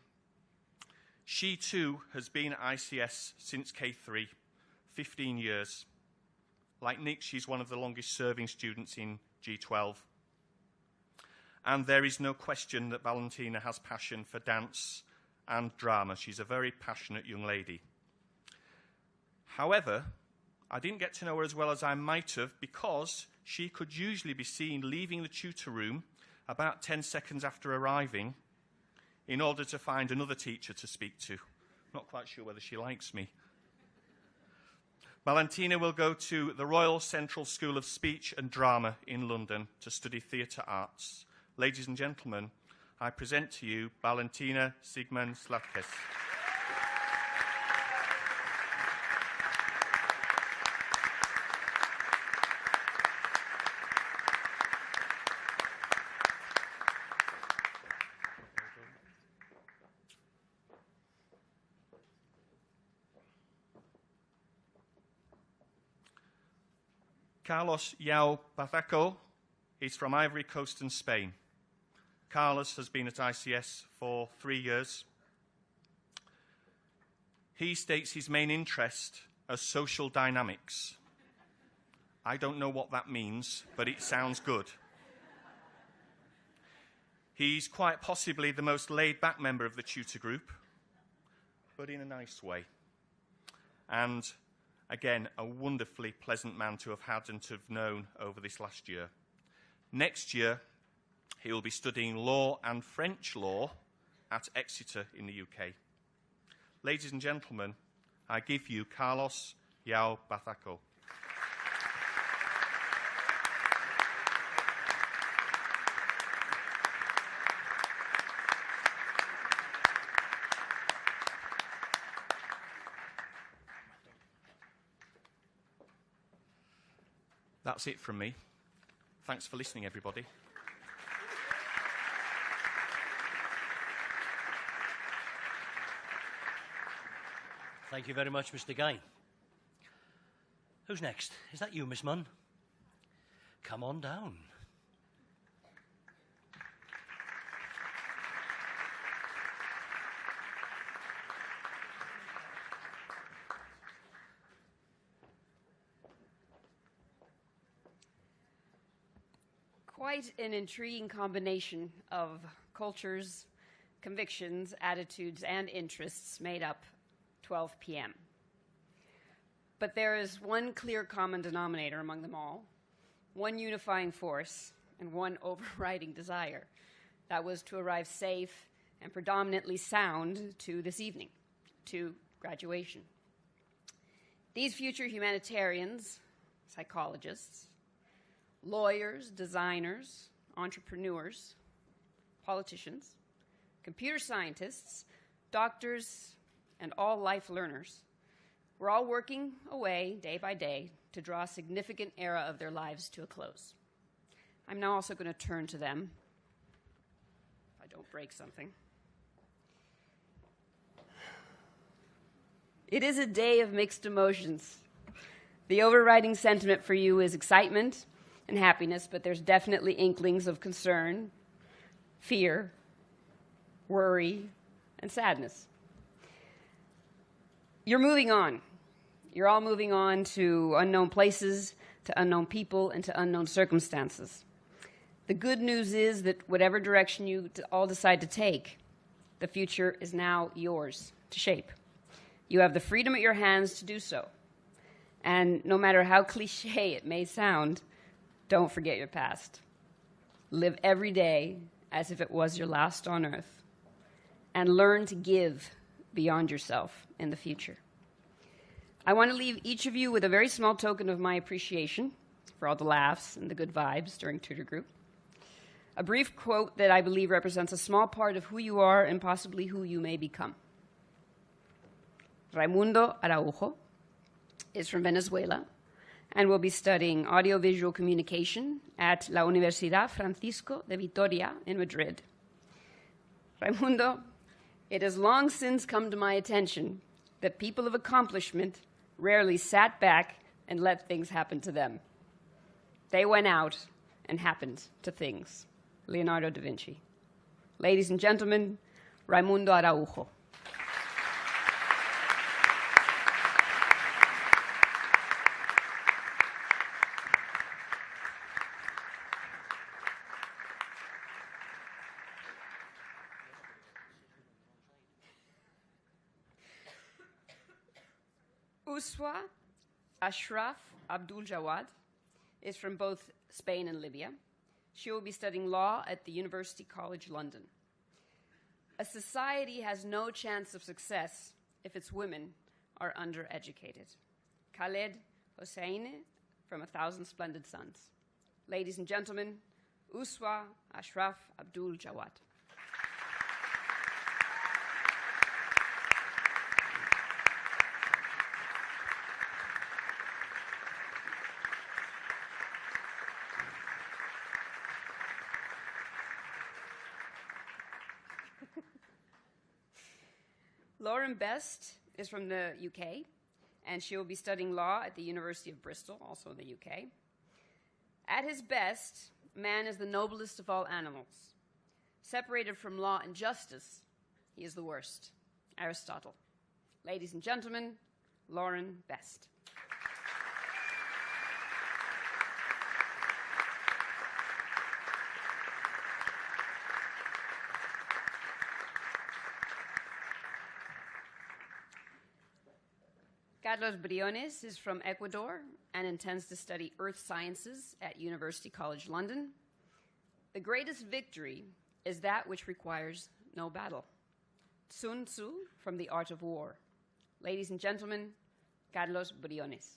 She too has been at ICS since K3, 15 years. Like Nick, she's one of the longest serving students in G12. And there is no question that Valentina has passion for dance and drama. She's a very passionate young lady. However, I didn't get to know her as well as I might have because she could usually be seen leaving the tutor room about 10 seconds after arriving in order to find another teacher to speak to. Not quite sure whether she likes me. Valentina will go to the Royal Central School of Speech and Drama in London to study theatre arts. Ladies and gentlemen, I present to you Valentina Sigman Slatkes. Carlos Yao Bazaco is from Ivory Coast and Spain. Carlos has been at ICS for 3 years. He states his main interest as social dynamics. I don't know what that means, but it sounds good. He's quite possibly the most laid-back member of the tutor group, but in a nice way. And again, a wonderfully pleasant man to have had and to have known over this last year. Next year, he will be studying law and French law at Exeter in the UK. Ladies and gentlemen, I give you Carlos Yao Bataco. That's it from me. Thanks for listening, everybody. Thank you very much, Mr. Guy. Who's next? Is that you, Miss Munn? Come on down. Quite an intriguing combination of cultures, convictions, attitudes, and interests made up 12 p.m. But there is one clear common denominator among them all, one unifying force, and one overriding desire. That was to arrive safe and predominantly sound to this evening, to graduation. These future humanitarians, psychologists, lawyers, designers, entrepreneurs, politicians, computer scientists, doctors, and all life learners, we're all working away day by day to draw a significant era of their lives to a close. I'm now also going to turn to them, if I don't break something. It is a day of mixed emotions. The overriding sentiment for you is excitement and happiness, but there's definitely inklings of concern, fear, worry, and sadness. You're moving on. You're all moving on to unknown places, to unknown people, and to unknown circumstances. The good news is that whatever direction you all decide to take, the future is now yours to shape. You have the freedom at your hands to do so. And no matter how cliche it may sound, don't forget your past. Live every day as if it was your last on earth. And learn to give beyond yourself in the future. I want to leave each of you with a very small token of my appreciation for all the laughs and the good vibes during tutor group. A brief quote that I believe represents a small part of who you are and possibly who you may become. Raimundo Araujo is from Venezuela and will be studying audiovisual communication at La Universidad Francisco de Vitoria in Madrid. Raimundo, it has long since come to my attention that people of accomplishment rarely sat back and let things happen to them. They went out and happened to things. Leonardo da Vinci. Ladies and gentlemen, Raimundo Araujo. Uswa Ashraf Abdul Jawad is from both Spain and Libya. She will be studying law at the University College London. A society has no chance of success if its women are undereducated. Khaled Hosseini from 1,000 Splendid Suns. Ladies and gentlemen, Uswa Ashraf Abdul Jawad. Lauren Best is from the UK, and she will be studying law at the University of Bristol, also in the UK. At his best, man is the noblest of all animals. Separated from law and justice, he is the worst. Aristotle. Ladies and gentlemen, Lauren Best. Carlos Briones is from Ecuador and intends to study earth sciences at University College London. The greatest victory is that which requires no battle. Sun Tzu from The Art of War. Ladies and gentlemen, Carlos Briones.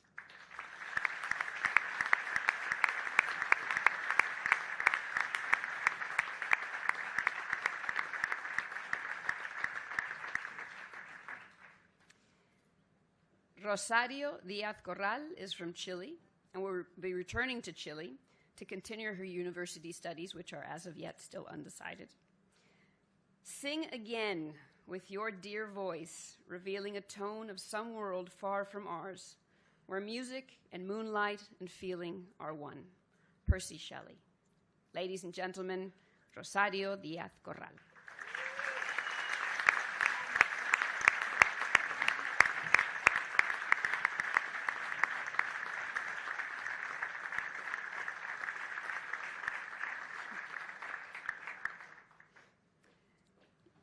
Rosario Díaz Corral is from Chile and will be returning to Chile to continue her university studies, which are as of yet still undecided. Sing again with your dear voice, revealing a tone of some world far from ours, where music and moonlight and feeling are one. Percy Shelley. Ladies and gentlemen, Rosario Díaz Corral.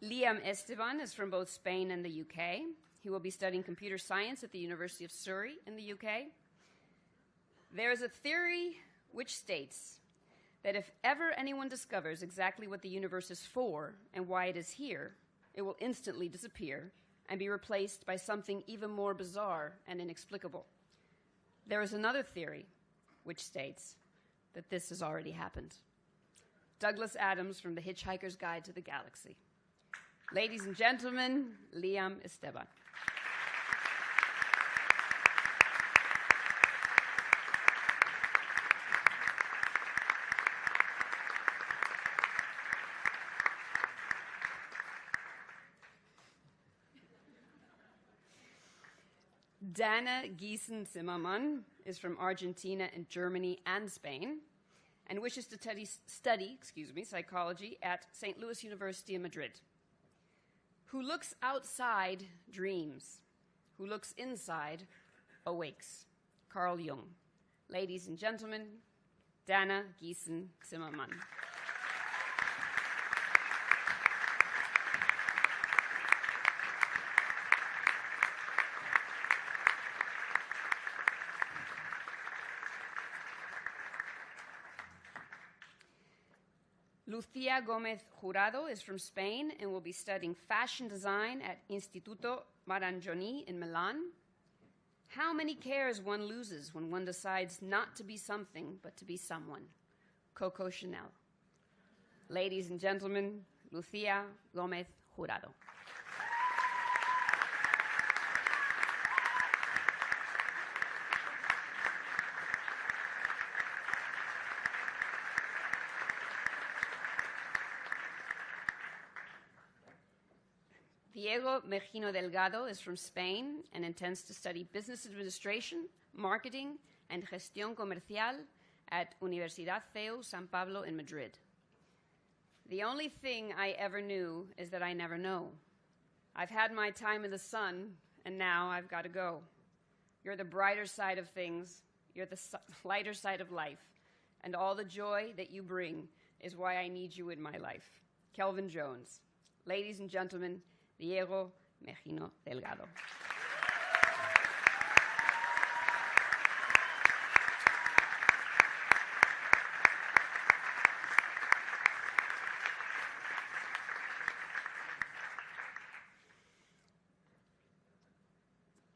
Liam Esteban is from both Spain and the UK. He will be studying computer science at the University of Surrey in the UK. There is a theory which states that if ever anyone discovers exactly what the universe is for and why it is here, it will instantly disappear and be replaced by something even more bizarre and inexplicable. There is another theory which states that this has already happened. Douglas Adams from The Hitchhiker's Guide to the Galaxy. Ladies and gentlemen, Liam Esteban. Dana Giesen-Zimmermann is from Argentina and Germany and Spain and wishes to study psychology at St. Louis University in Madrid. Who looks outside dreams. Who looks inside awakes. Carl Jung. Ladies and gentlemen, Dana Giesen-Zimmermann. Lucía Gómez Jurado is from Spain and will be studying fashion design at Instituto Marangioni in Milan. How many cares one loses when one decides not to be something but to be someone? Coco Chanel. Ladies and gentlemen, Lucía Gómez Jurado. Diego Mejino Delgado is from Spain and intends to study business administration, marketing, and gestión comercial at Universidad CEU San Pablo in Madrid. The only thing I ever knew is that I never know. I've had my time in the sun, and now I've got to go. You're the brighter side of things. You're the lighter side of life. And all the joy that you bring is why I need you in my life. Kelvin Jones. Ladies and gentlemen, Diego Mejino Delgado.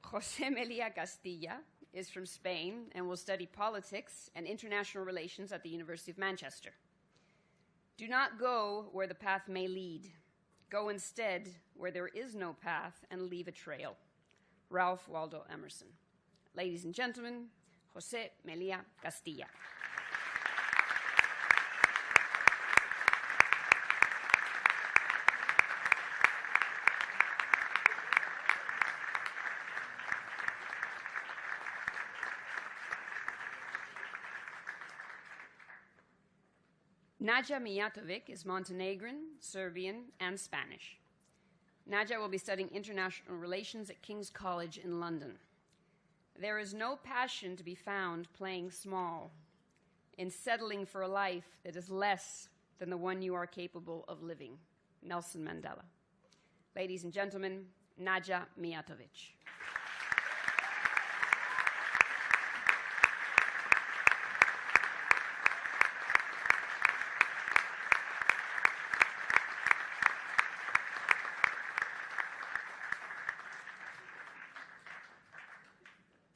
José Melia Castilla is from Spain and will study politics and international relations at the University of Manchester. Do not go where the path may lead. Go instead where there is no path and leave a trail. Ralph Waldo Emerson. Ladies and gentlemen, José Melia Castilla. Nadia Mijatovic is Montenegrin, Serbian, and Spanish. Nadia will be studying international relations at King's College in London. There is no passion to be found playing small, in settling for a life that is less than the one you are capable of living. Nelson Mandela. Ladies and gentlemen, Nadia Mijatovic.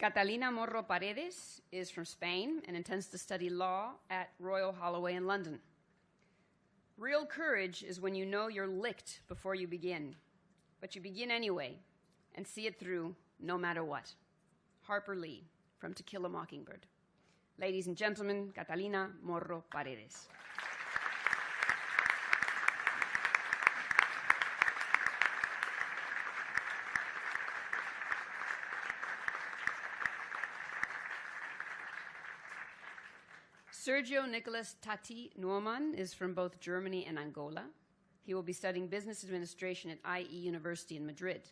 Catalina Morro Paredes is from Spain and intends to study law at Royal Holloway in London. Real courage is when you know you're licked before you begin, but you begin anyway and see it through no matter what. Harper Lee from To Kill a Mockingbird. Ladies and gentlemen, Catalina Morro Paredes. Sergio Nicolas Tati Nuoman is from both Germany and Angola. He will be studying business administration at IE University in Madrid.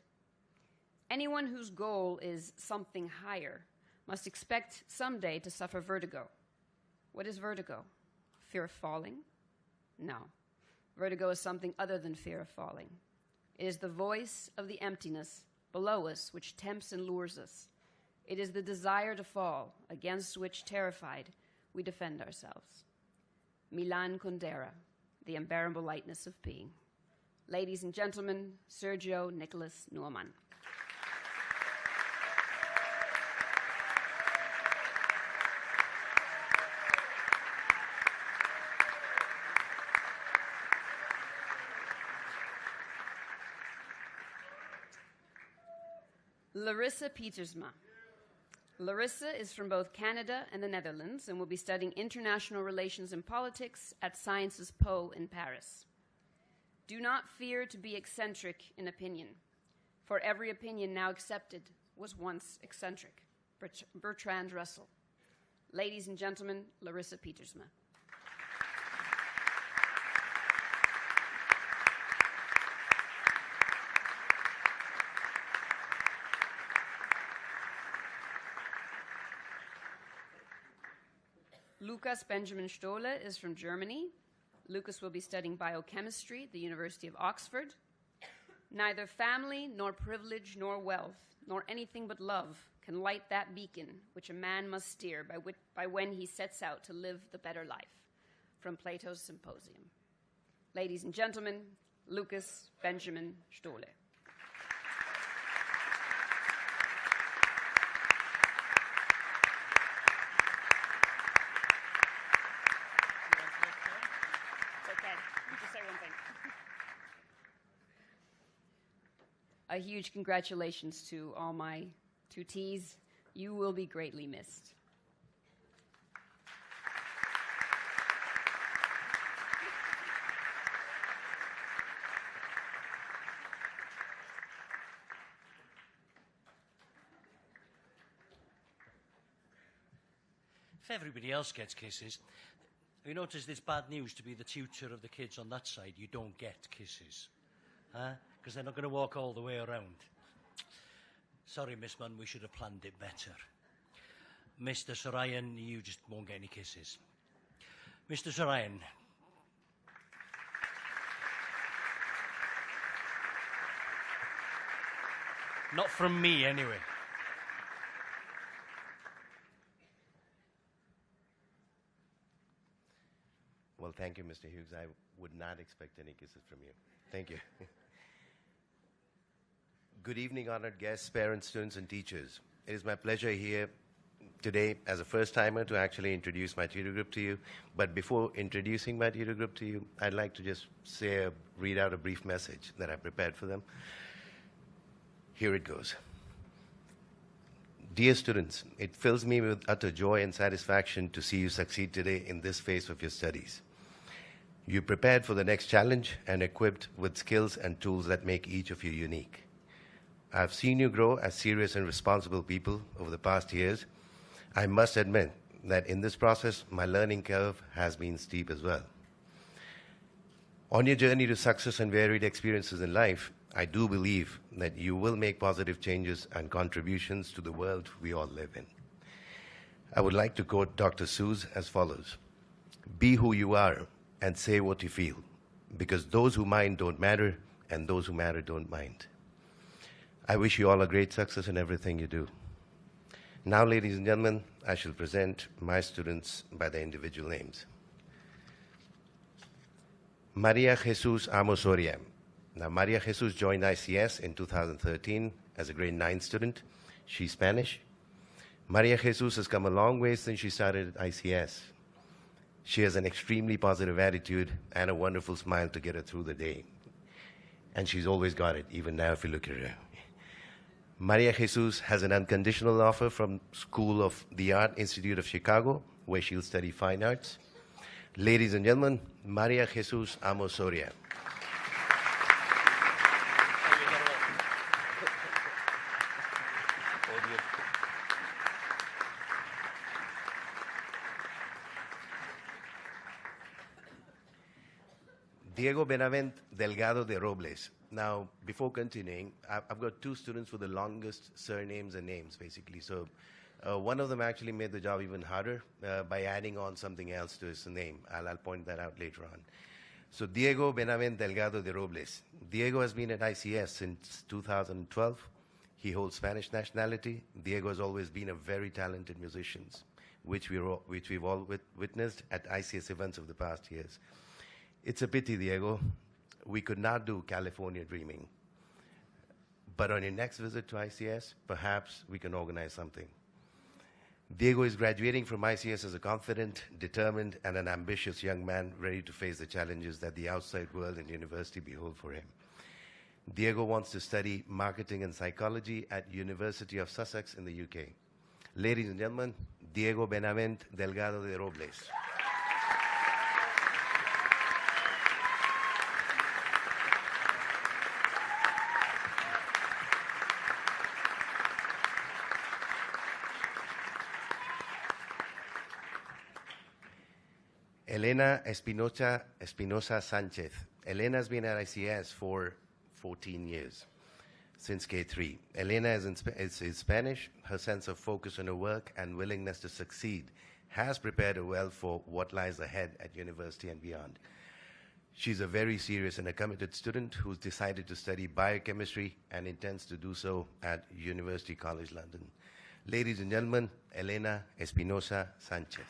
Anyone whose goal is something higher must expect someday to suffer vertigo. What is vertigo? Fear of falling? No. Vertigo is something other than fear of falling. It is the voice of the emptiness below us which tempts and lures us. It is the desire to fall, against which, terrified, we defend ourselves. Milan Kundera, the unbearable lightness of being. Ladies and gentlemen, Sergio Nicolas Nuoman. Larissa Pietersma. Larissa is from both Canada and the Netherlands and will be studying international relations and politics at Sciences Po in Paris. Do not fear to be eccentric in opinion, for every opinion now accepted was once eccentric. Bertrand Russell. Ladies and gentlemen, Larissa Pietersma. Lucas Benjamin Stohle is from Germany. Lucas will be studying biochemistry at the University of Oxford. Neither family, nor privilege, nor wealth, nor anything but love can light that beacon which a man must steer by when he sets out to live the better life. From Plato's Symposium. Ladies and gentlemen, Lucas Benjamin Stohle. A huge congratulations to all my tutees. You will be greatly missed. If everybody else gets kisses, have you noticed it's bad news to be the tutor of the kids on that side? You don't get kisses. Because they're not going to walk all the way around. Sorry, Miss Munn, we should have planned it better. Mr. Sarayan, you just won't get any kisses. Mr. Sarayan. Not from me, anyway. Well, thank you, Mr. Hughes. I would not expect any kisses from you. Thank you. Good evening, honored guests, parents, students, and teachers. It is my pleasure here today as a first-timer to actually introduce my tutor group to you. But before introducing my tutor group to you, I'd like to just read out a brief message that I prepared for them. Here it goes. Dear students, it fills me with utter joy and satisfaction to see you succeed today in this phase of your studies. You prepared for the next challenge and equipped with skills and tools that make each of you unique. I've seen you grow as serious and responsible people over the past years. I must admit that in this process, my learning curve has been steep as well. On your journey to success and varied experiences in life, I do believe that you will make positive changes and contributions to the world we all live in. I would like to quote Dr. Seuss as follows. Be who you are and say what you feel, because those who mind don't matter and those who matter don't mind. I wish you all a great success in everything you do. Now, ladies and gentlemen, I shall present my students by their individual names. Maria Jesus Amosoria. Now, Maria Jesus joined ICS in 2013 as a grade 9 student. She's Spanish. Maria Jesus has come a long way since she started at ICS. She has an extremely positive attitude and a wonderful smile to get her through the day. And she's always got it, even now if you look at her. Maria Jesus has an unconditional offer from School of the Art Institute of Chicago, where she'll study fine arts. Ladies and gentlemen, Maria Jesus Amos-Soria. Diego Benavent Delgado de Robles. Now, before continuing, I've got two students with the longest surnames and names, basically. So one of them actually made the job even harder by adding on something else to his name. I'll point that out later on. So Diego Benavent Delgado de Robles. Diego has been at ICS since 2012. He holds Spanish nationality. Diego has always been a very talented musician, which we've all witnessed at ICS events of the past years. It's a pity, Diego, we could not do California Dreaming. But on your next visit to ICS, perhaps we can organize something. Diego is graduating from ICS as a confident, determined, and an ambitious young man ready to face the challenges that the outside world and university behold for him. Diego wants to study marketing and psychology at University of Sussex in the UK. Ladies and gentlemen, Diego Benavent Delgado de Robles. Elena Espinosa Sanchez. Elena has been at ICS for 14 years, since K3. Elena is Spanish. Her sense of focus on her work and willingness to succeed has prepared her well for what lies ahead at university and beyond. She's a very serious and a committed student who's decided to study biochemistry and intends to do so at University College London. Ladies and gentlemen, Elena Espinosa Sanchez.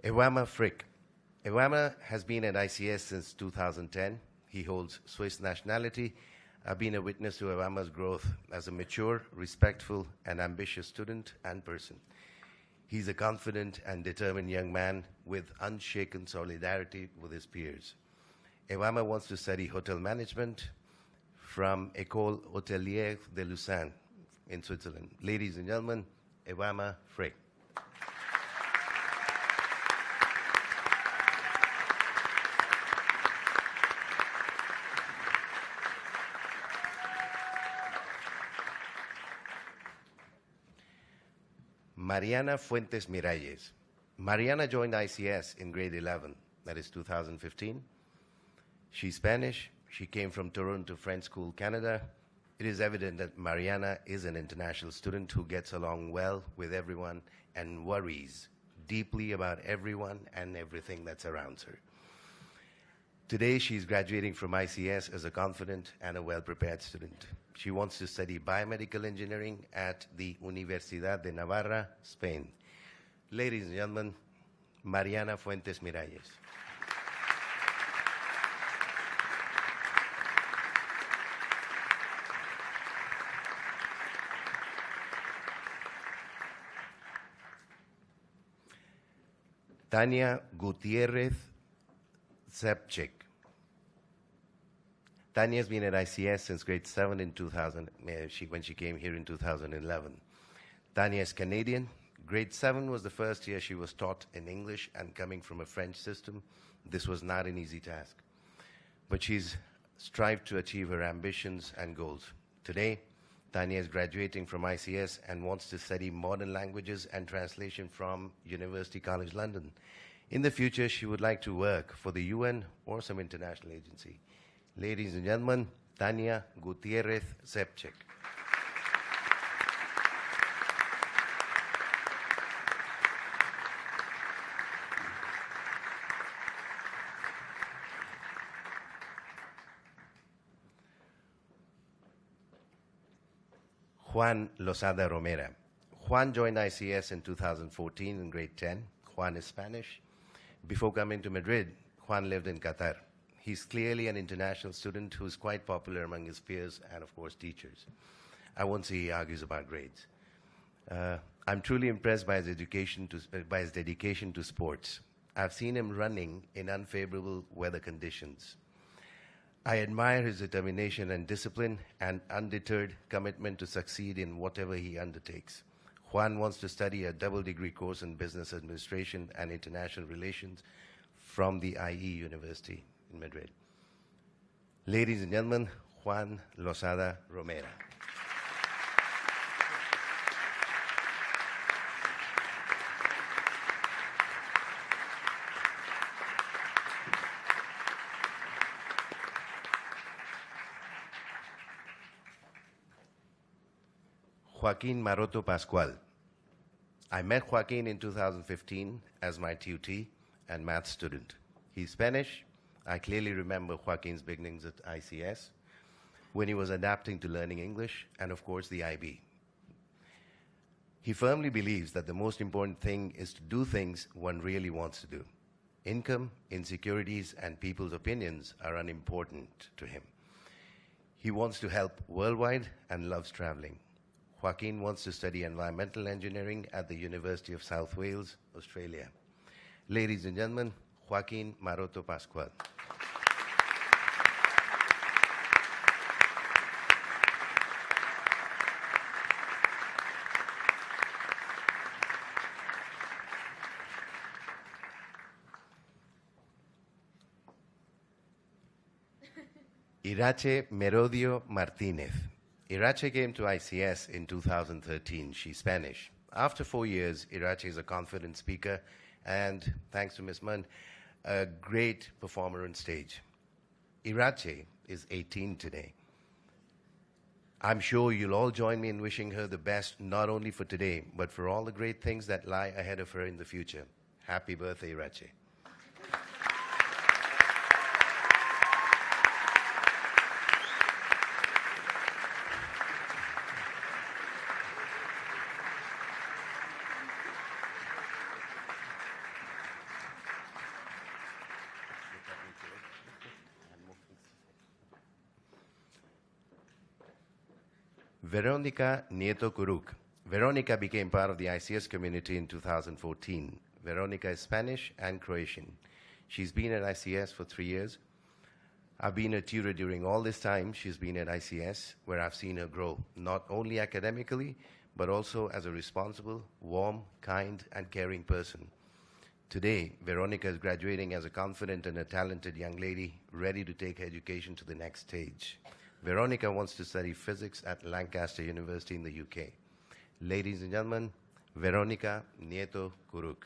Ewama Frick. Ewama has been at ICS since 2010. He holds Swiss nationality. I've been a witness to Ewama's growth as a mature, respectful, and ambitious student and person. He's a confident and determined young man with unshaken solidarity with his peers. Ewama wants to study hotel management from École Hôtelière de Lausanne in Switzerland. Ladies and gentlemen, Ewama Frick. Mariana Fuentes Miralles. Mariana joined ICS in grade 11, that is 2015. She's Spanish. She came from Toronto French School, Canada. It is evident that Mariana is an international student who gets along well with everyone and worries deeply about everyone and everything that surrounds her. Today, she's graduating from ICS as a confident and a well-prepared student. She wants to study biomedical engineering at the Universidad de Navarra, Spain. Ladies and gentlemen, Mariana Fuentes Miralles. Tania Gutierrez Zapcic. Tania has been at ICS since grade 7 in 2000, when she came here in 2011. Tania is Canadian. Grade 7 was the first year she was taught in English, and coming from a French system, this was not an easy task. But she's strived to achieve her ambitions and goals. Today, Tania is graduating from ICS and wants to study modern languages and translation from University College London. In the future, she would like to work for the UN or some international agency. Ladies and gentlemen, Tania Gutierrez Zapcic. Juan Lozada Romera. Juan joined ICS in 2014 in grade 10. Juan is Spanish. Before coming to Madrid, Juan lived in Qatar. He's clearly an international student who's quite popular among his peers and, of course, teachers. I won't say he argues about grades. I'm truly impressed by his dedication to sports. I've seen him running in unfavorable weather conditions. I admire his determination and discipline and undeterred commitment to succeed in whatever he undertakes. Juan wants to study a double-degree course in business administration and international relations from the IE University in Madrid. Ladies and gentlemen, Juan Lozada Romera. Joaquin Maroto Pascual. I met Joaquin in 2015 as my TUT and math student. He's Spanish. I clearly remember Joaquin's beginnings at ICS when he was adapting to learning English and, of course, the IB. He firmly believes that the most important thing is to do things one really wants to do. Income, insecurities, and people's opinions are unimportant to him. He wants to help worldwide and loves traveling. Joaquin wants to study environmental engineering at the University of South Wales, Australia. Ladies and gentlemen, Joaquin Maroto Pascual. Irache Merodio Martinez. Irache came to ICS in 2013. She's Spanish. After 4 years, Irache is a confident speaker and, thanks to Ms. Munn, a great performer on stage. Irache is 18 today. I'm sure you'll all join me in wishing her the best, not only for today, but for all the great things that lie ahead of her in the future. Happy birthday, Irache. Veronica Nieto Curuk. Veronica became part of the ICS community in 2014. Veronica is Spanish and Croatian. She's been at ICS for 3 years. I've been a tutor during all this time. She's been at ICS, where I've seen her grow, not only academically, but also as a responsible, warm, kind, and caring person. Today, Veronica is graduating as a confident and a talented young lady, ready to take her education to the next stage. Veronica wants to study physics at Lancaster University in the UK. Ladies and gentlemen, Veronica Nieto Curuk.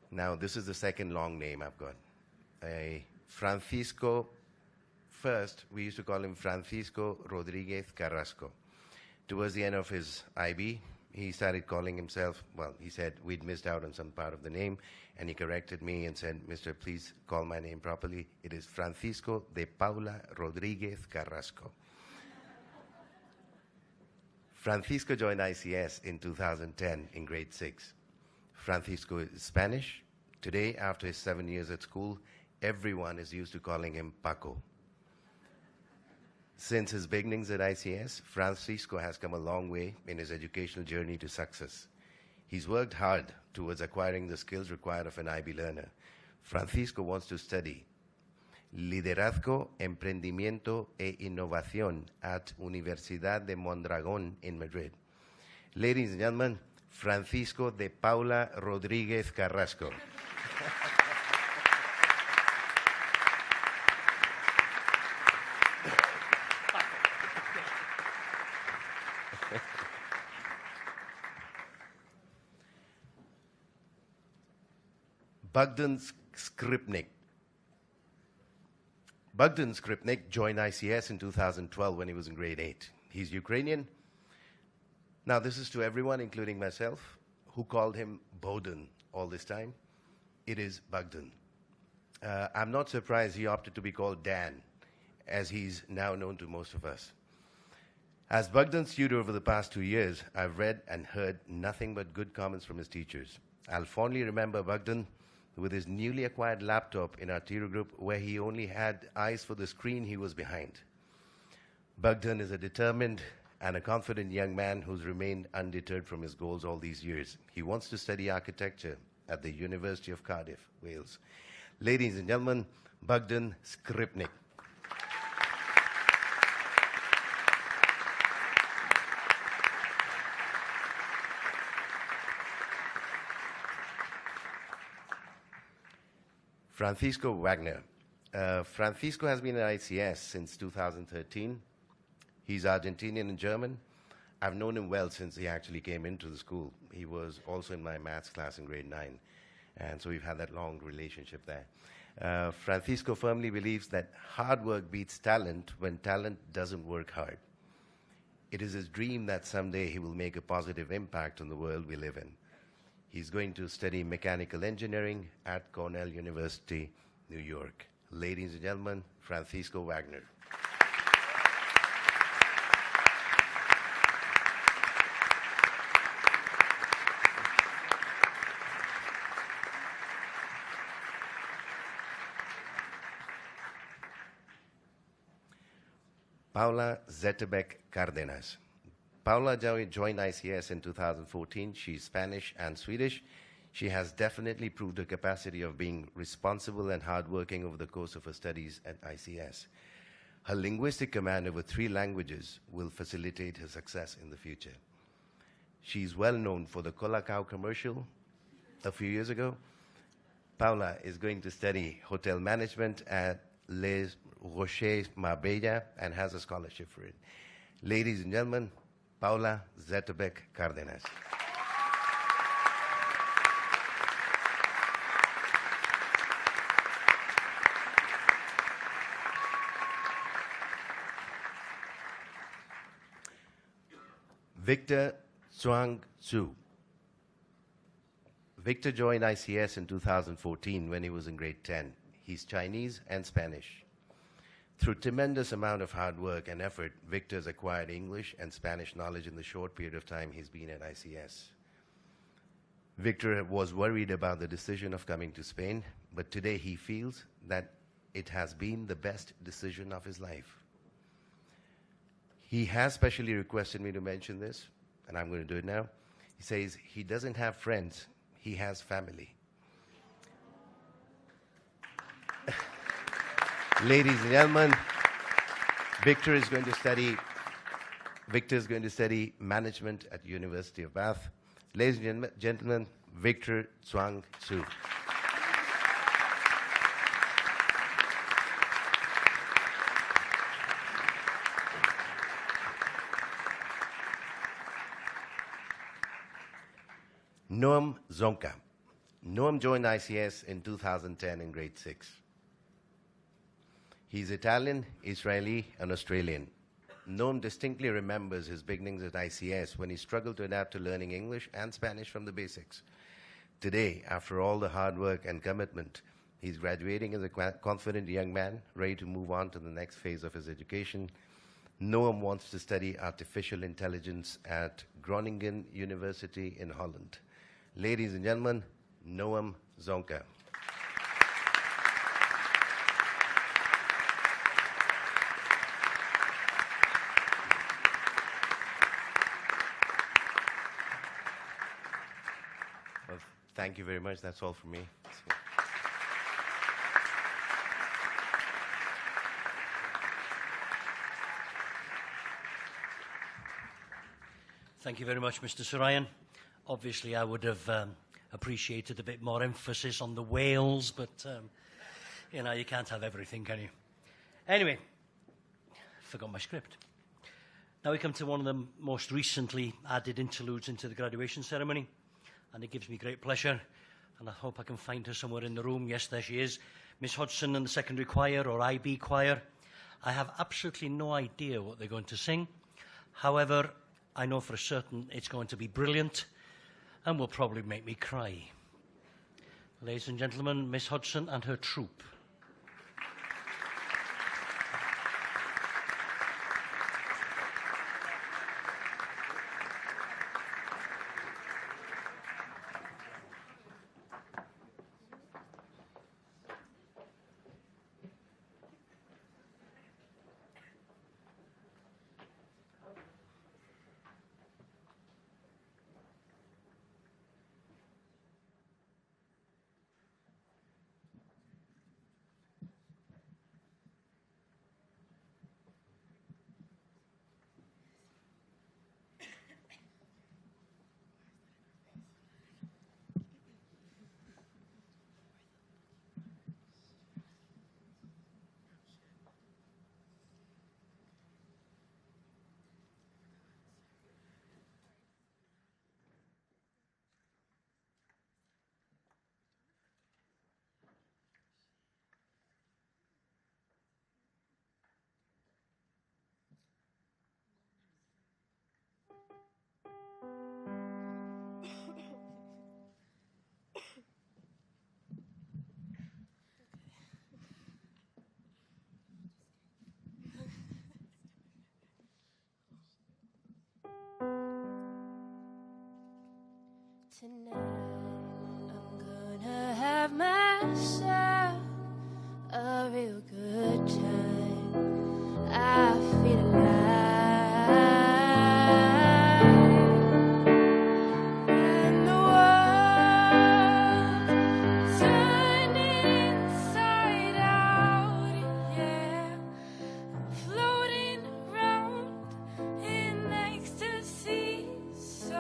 Now, this is the second long name I've got. Francisco, first, we used to call him Francisco Rodriguez Carrasco. Towards the end of his IB, he started calling himself, well, he said we'd missed out on some part of the name, and he corrected me and said, Mister, please call my name properly. It is Francisco de Paula Rodriguez Carrasco. Francisco joined ICS in 2010 in grade 6. Francisco is Spanish. Today, after his 7 years at school, everyone is used to calling him Paco. Since his beginnings at ICS, Francisco has come a long way in his educational journey to success. He's worked hard towards acquiring the skills required of an IB learner. Francisco wants to study Liderazgo, Emprendimiento e Innovación at Universidad de Mondragón in Madrid. Ladies and gentlemen, Francisco de Paula Rodriguez Carrasco. Bogdan Skripnik. Bogdan Skripnik joined ICS in 2012 when he was in grade 8. He's Ukrainian. Now, this is to everyone, including myself, who called him Boden all this time. It is Bogdan. I'm not surprised he opted to be called Dan, as he's now known to most of us. As Bogdan's tutor over the past 2 years, I've read and heard nothing but good comments from his teachers. I'll fondly remember Bogdan with his newly acquired laptop in our tutor group, where he only had eyes for the screen he was behind. Bogdan is a determined and a confident young man who's remained undeterred from his goals all these years. He wants to study architecture at the University of Cardiff, Wales. Ladies and gentlemen, Bogdan Skripnik. Francisco Wagner. Francisco has been at ICS since 2013. He's Argentinian and German. I've known him well since he actually came into the school. He was also in my maths class in grade 9. And so we've had that long relationship there. Francisco firmly believes that hard work beats talent when talent doesn't work hard. It is his dream that someday he will make a positive impact on the world we live in. He's going to study mechanical engineering at Cornell University, New York. Ladies and gentlemen, Francisco Wagner. Paula Zetterbeck Cardenas. Paula joined ICS in 2014. She's Spanish and Swedish. She has definitely proved her capacity of being responsible and hardworking over the course of her studies at ICS. Her linguistic command over 3 languages will facilitate her success in the future. She's well known for the Colacao commercial a few years ago. Paula is going to study hotel management at Les Rochers Marbella and has a scholarship for it. Ladies and gentlemen, Paula Zetterbeck Cardenas. Victor Zhuang Zhu. Victor joined ICS in 2014 when he was in grade 10. He's Chinese and Spanish. Through tremendous amount of hard work and effort, Victor's acquired English and Spanish knowledge in the short period of time he's been at ICS. Victor was worried about the decision of coming to Spain, but today he feels that it has been the best decision of his life. He has specially requested me to mention this, and I'm going to do it now. He says he doesn't have friends, he has family. Ladies and gentlemen, Victor is going to study management at University of Bath. Ladies and gentlemen, Victor Zhuang Zhu. Noam Zonka. Noam joined ICS in 2010 in grade 6. He's Italian, Israeli, and Australian. Noam distinctly remembers his beginnings at ICS when he struggled to adapt to learning English and Spanish from the basics. Today, after all the hard work and commitment, he's graduating as a confident young man, ready to move on to the next phase of his education. Noam wants to study artificial intelligence at Groningen University in Holland. Ladies and gentlemen, Noam Zonka. Well, thank you very much. That's all from me. Thank you very much, Mr. Sarayan. Obviously, I would have appreciated a bit more emphasis on the whales, but, you know, you can't have everything, can you? Anyway, forgot my script. Now we come to one of the most recently added interludes into the graduation ceremony, and it gives me great pleasure, and I hope I can find her somewhere in the room. Yes, there she is. Miss Hodgson and the secondary choir, or IB choir. I have absolutely no idea what they're going to sing. However, I know for certain it's going to be brilliant and will probably make me cry. Ladies and gentlemen, Miss Hodgson and her troupe. Tonight, I'm gonna have myself a real good time. I feel alive. And the world turning inside out, yeah. I'm floating around in ecstasy, so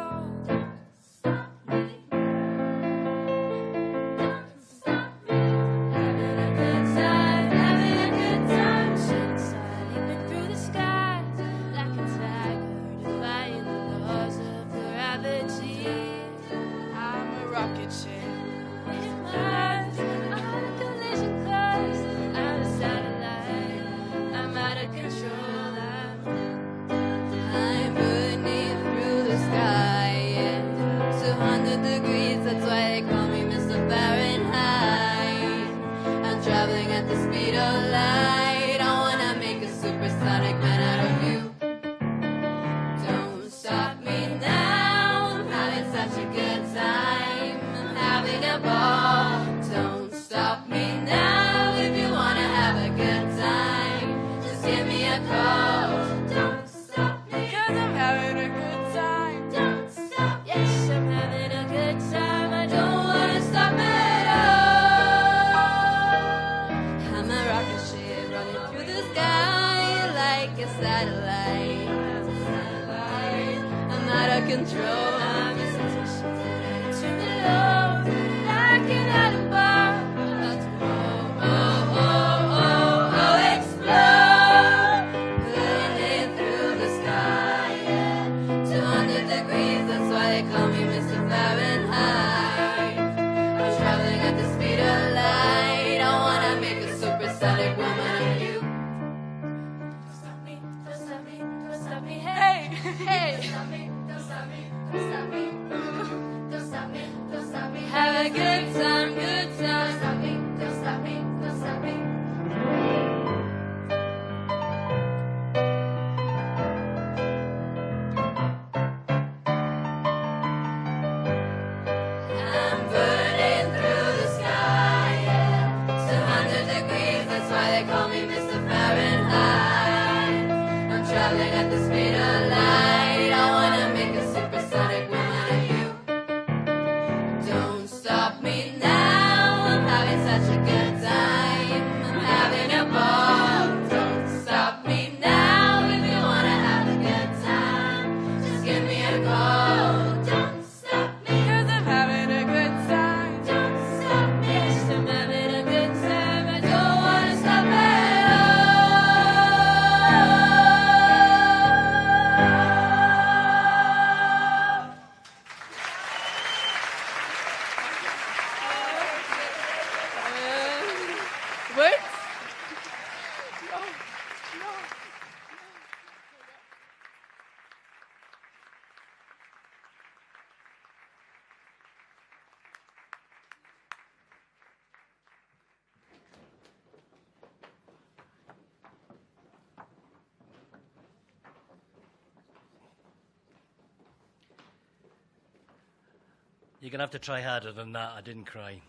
You're going to have to try harder than that. I didn't cry.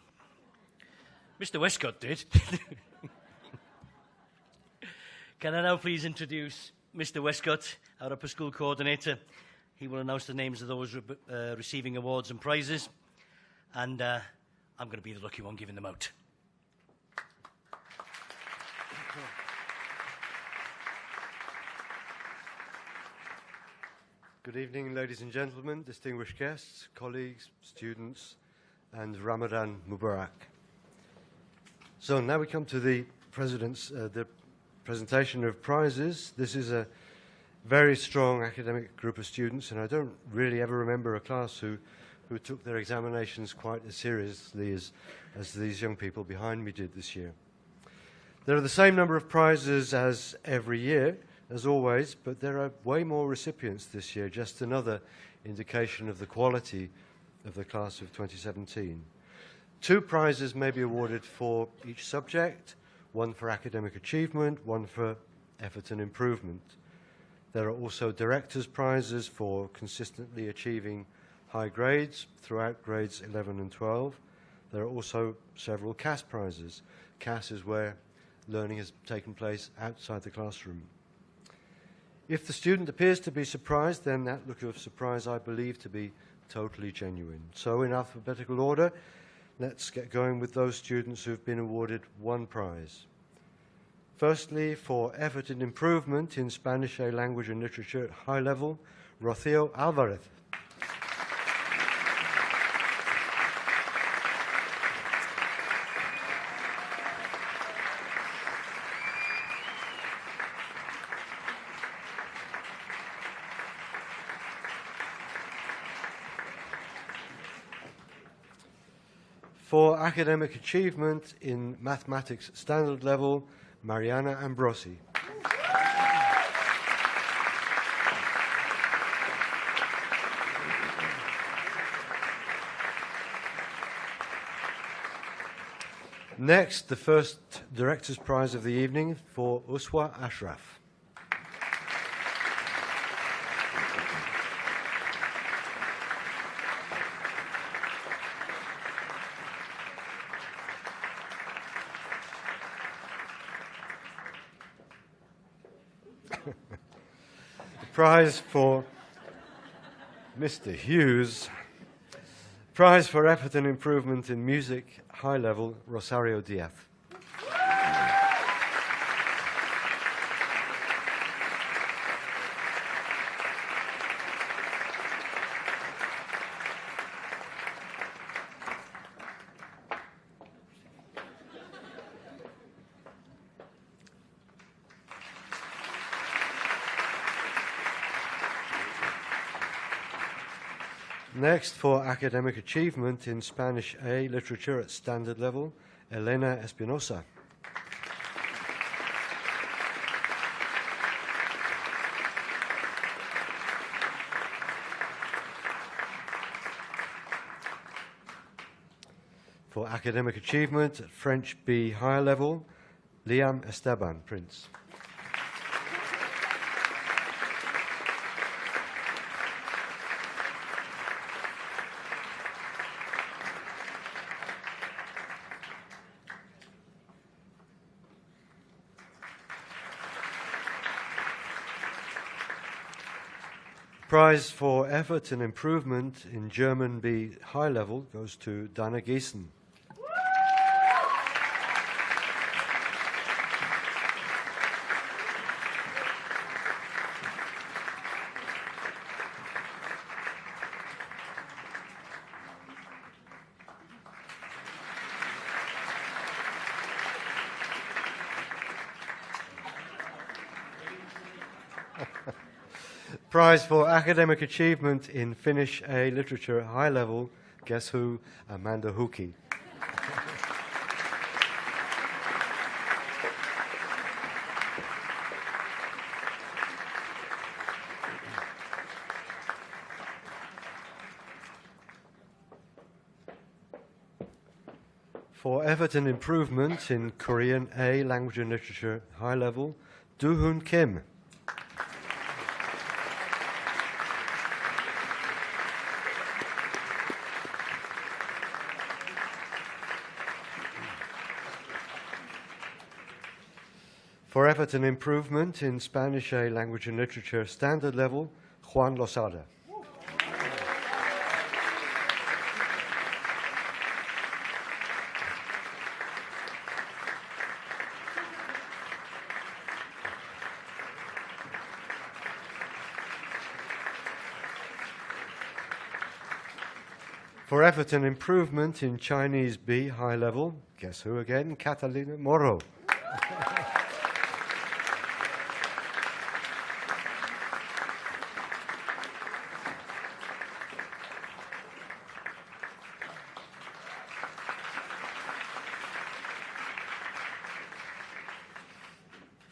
Mr. Westcott did. Can I now please introduce Mr. Westcott, our upper school coordinator. He will announce the names of those receiving awards and prizes. And I'm going to be the lucky one giving them out. Good evening, ladies and gentlemen, distinguished guests, colleagues, students, and Ramadan Mubarak. So now we come to the presentation of prizes. This is a very strong academic group of students, and I don't really ever remember a class who took their examinations quite as seriously as these young people behind me did this year. There are the same number of prizes as every year, as always, but there are way more recipients this year, just another indication of the quality of the class of 2017. 2 prizes may be awarded for each subject, one for academic achievement, one for effort and improvement. There are also directors' prizes for consistently achieving high grades throughout grades 11 and 12. There are also several CAS prizes. CAS is where learning has taken place outside the classroom. If the student appears to be surprised, then that look of surprise I believe to be totally genuine. So in alphabetical order, let's get going with those students who've been awarded 1 prize. Firstly, for effort and improvement in Spanish A language and literature at high level, Rocío Álvarez. For academic achievement in mathematics standard level, Mariana Ambrosi. Next, the first Director's Prize of the evening for Uswa Ashraf. Prize for Mr. Hughes. Prize for effort and improvement in music, high level, Rosario Diaz. Next, for academic achievement in Spanish A literature at standard level, Elena Espinosa. For academic achievement at French B higher level, Liam Esteban, Prince. Prize for effort and improvement in German B high level goes to Dana Giesen. Prize for academic achievement in Finnish A literature at high level, guess who? Amanda Huki. For effort and improvement in Korean A language and literature high level, Do-Hoon Kim. For effort and improvement in Spanish A Language and Literature Standard Level, Juan Losada. For effort and improvement in Chinese B High Level, guess who again? Catalina Moro.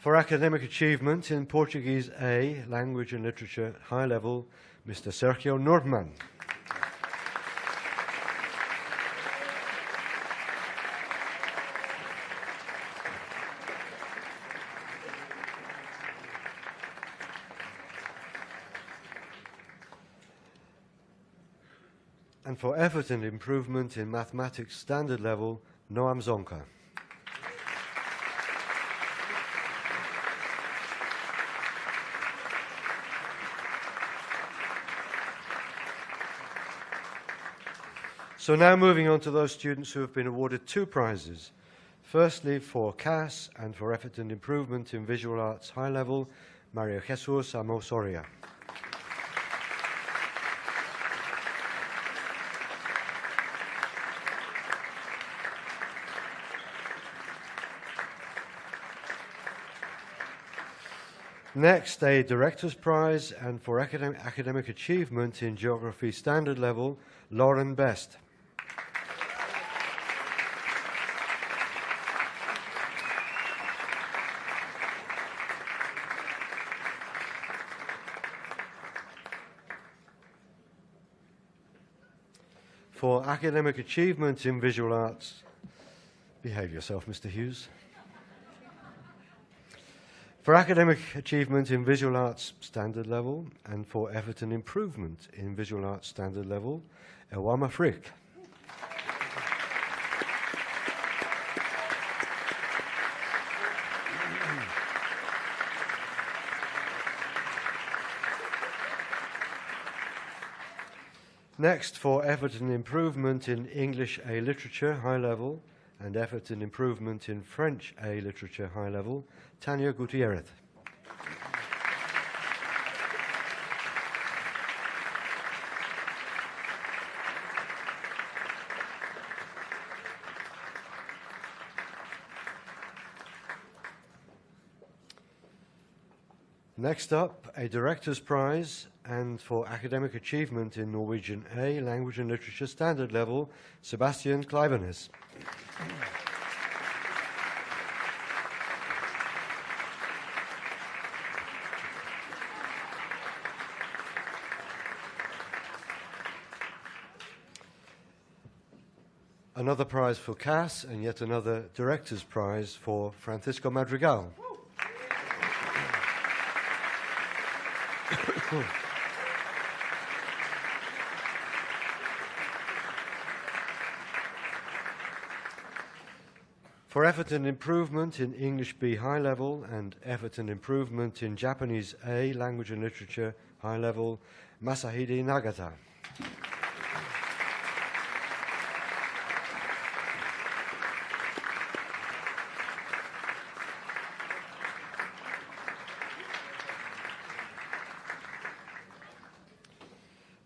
For academic achievement in Portuguese A, Language and Literature High Level, Mr. Sergio Nordman. And for effort and improvement in Mathematics Standard Level, Noam Zonka. So now moving on to those students who have been awarded 2 prizes. Firstly, for CAS and for effort and improvement in Visual Arts High Level, Mario Jesus Amosoria. Next, a Director's Prize and for academic achievement in Geography Standard Level, Lauren Best. For academic achievement in visual arts, behave yourself, Mr. Hughes. For academic achievement in visual arts standard level and for effort and improvement in visual arts standard level, Ewama Frick. Next, for effort and improvement in English A Literature High Level and effort and improvement in French A Literature High Level, Tania Gutierrez. Next up, a Director's Prize and for academic achievement in Norwegian A, Language and Literature Standard Level, Sebastian Kleivenes. Another prize for CAS and yet another Director's Prize for Francisco Madrigal. For effort and improvement in English B High Level and effort and improvement in Japanese A, Language and Literature High Level, Masahide Nagata.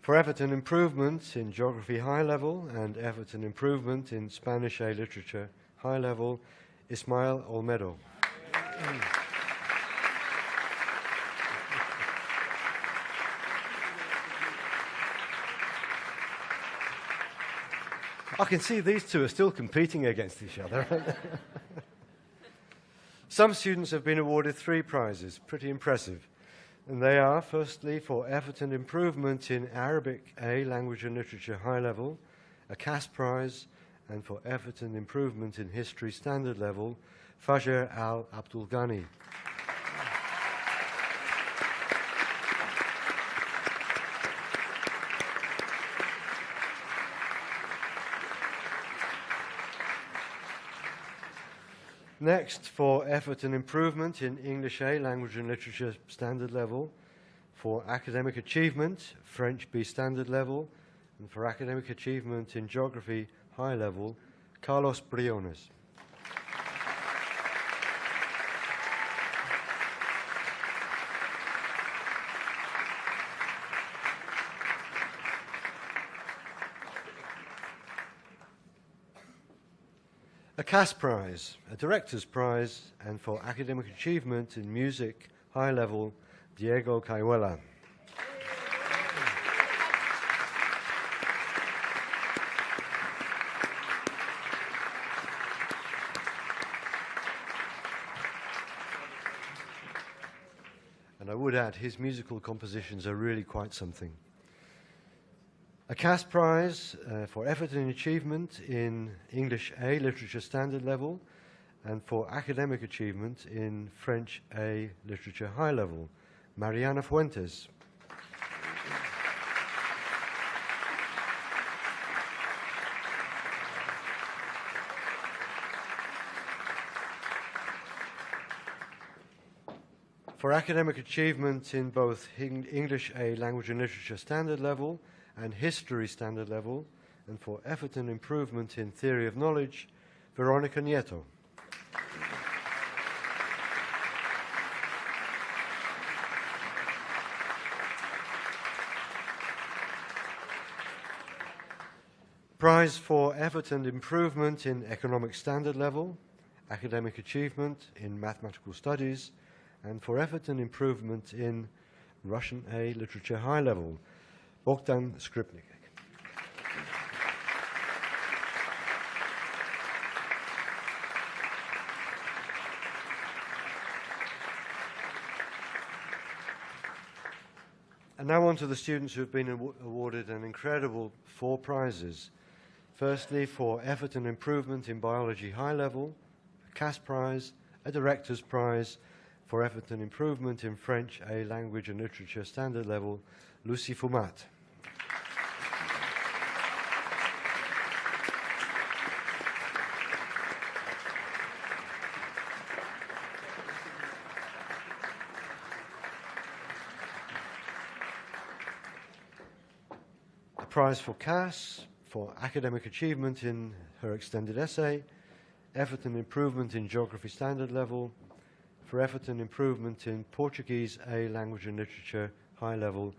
For effort and improvement in Geography High Level and effort and improvement in Spanish A Literature High Level, Ismael Olmedo. I can see these two are still competing against each other. Some students have been awarded 3 prizes, pretty impressive. And they are, firstly, for effort and improvement in Arabic A, Language and Literature High Level, a CAS prize, and for effort and improvement in History Standard Level, Fajr Al-Abdul Ghani. Next, for effort and improvement in English A, Language and Literature Standard Level, for academic achievement, French B Standard Level, and for academic achievement in Geography High Level, Carlos Briones. A CAS Prize, a Director's Prize, and for academic achievement in Music High Level, Diego Cayuela. And I would add, his musical compositions are really quite something. A CAS Prize for effort and achievement in English A, Literature Standard Level, and for academic achievement in French A, Literature High Level, Mariana Fuentes. For academic achievement in both English A, Language and Literature Standard Level, and History Standard Level, and for effort and improvement in Theory of Knowledge, Veronica Nieto. Prize for effort and improvement in Economic Standard Level, academic achievement in Mathematical Studies, and for effort and improvement in Russian A, Literature High Level, Bogdan Skripnik. And now on to the students who have been awarded an incredible 4 prizes. Firstly, for effort and improvement in Biology High Level, a CAS Prize, a Director's Prize, for effort and improvement in French A, Language and Literature Standard Level, Lucie Fumat. A prize for CAS, for academic achievement in her extended essay, effort and improvement in Geography Standard Level, for effort and improvement in Portuguese A, Language and Literature High Level,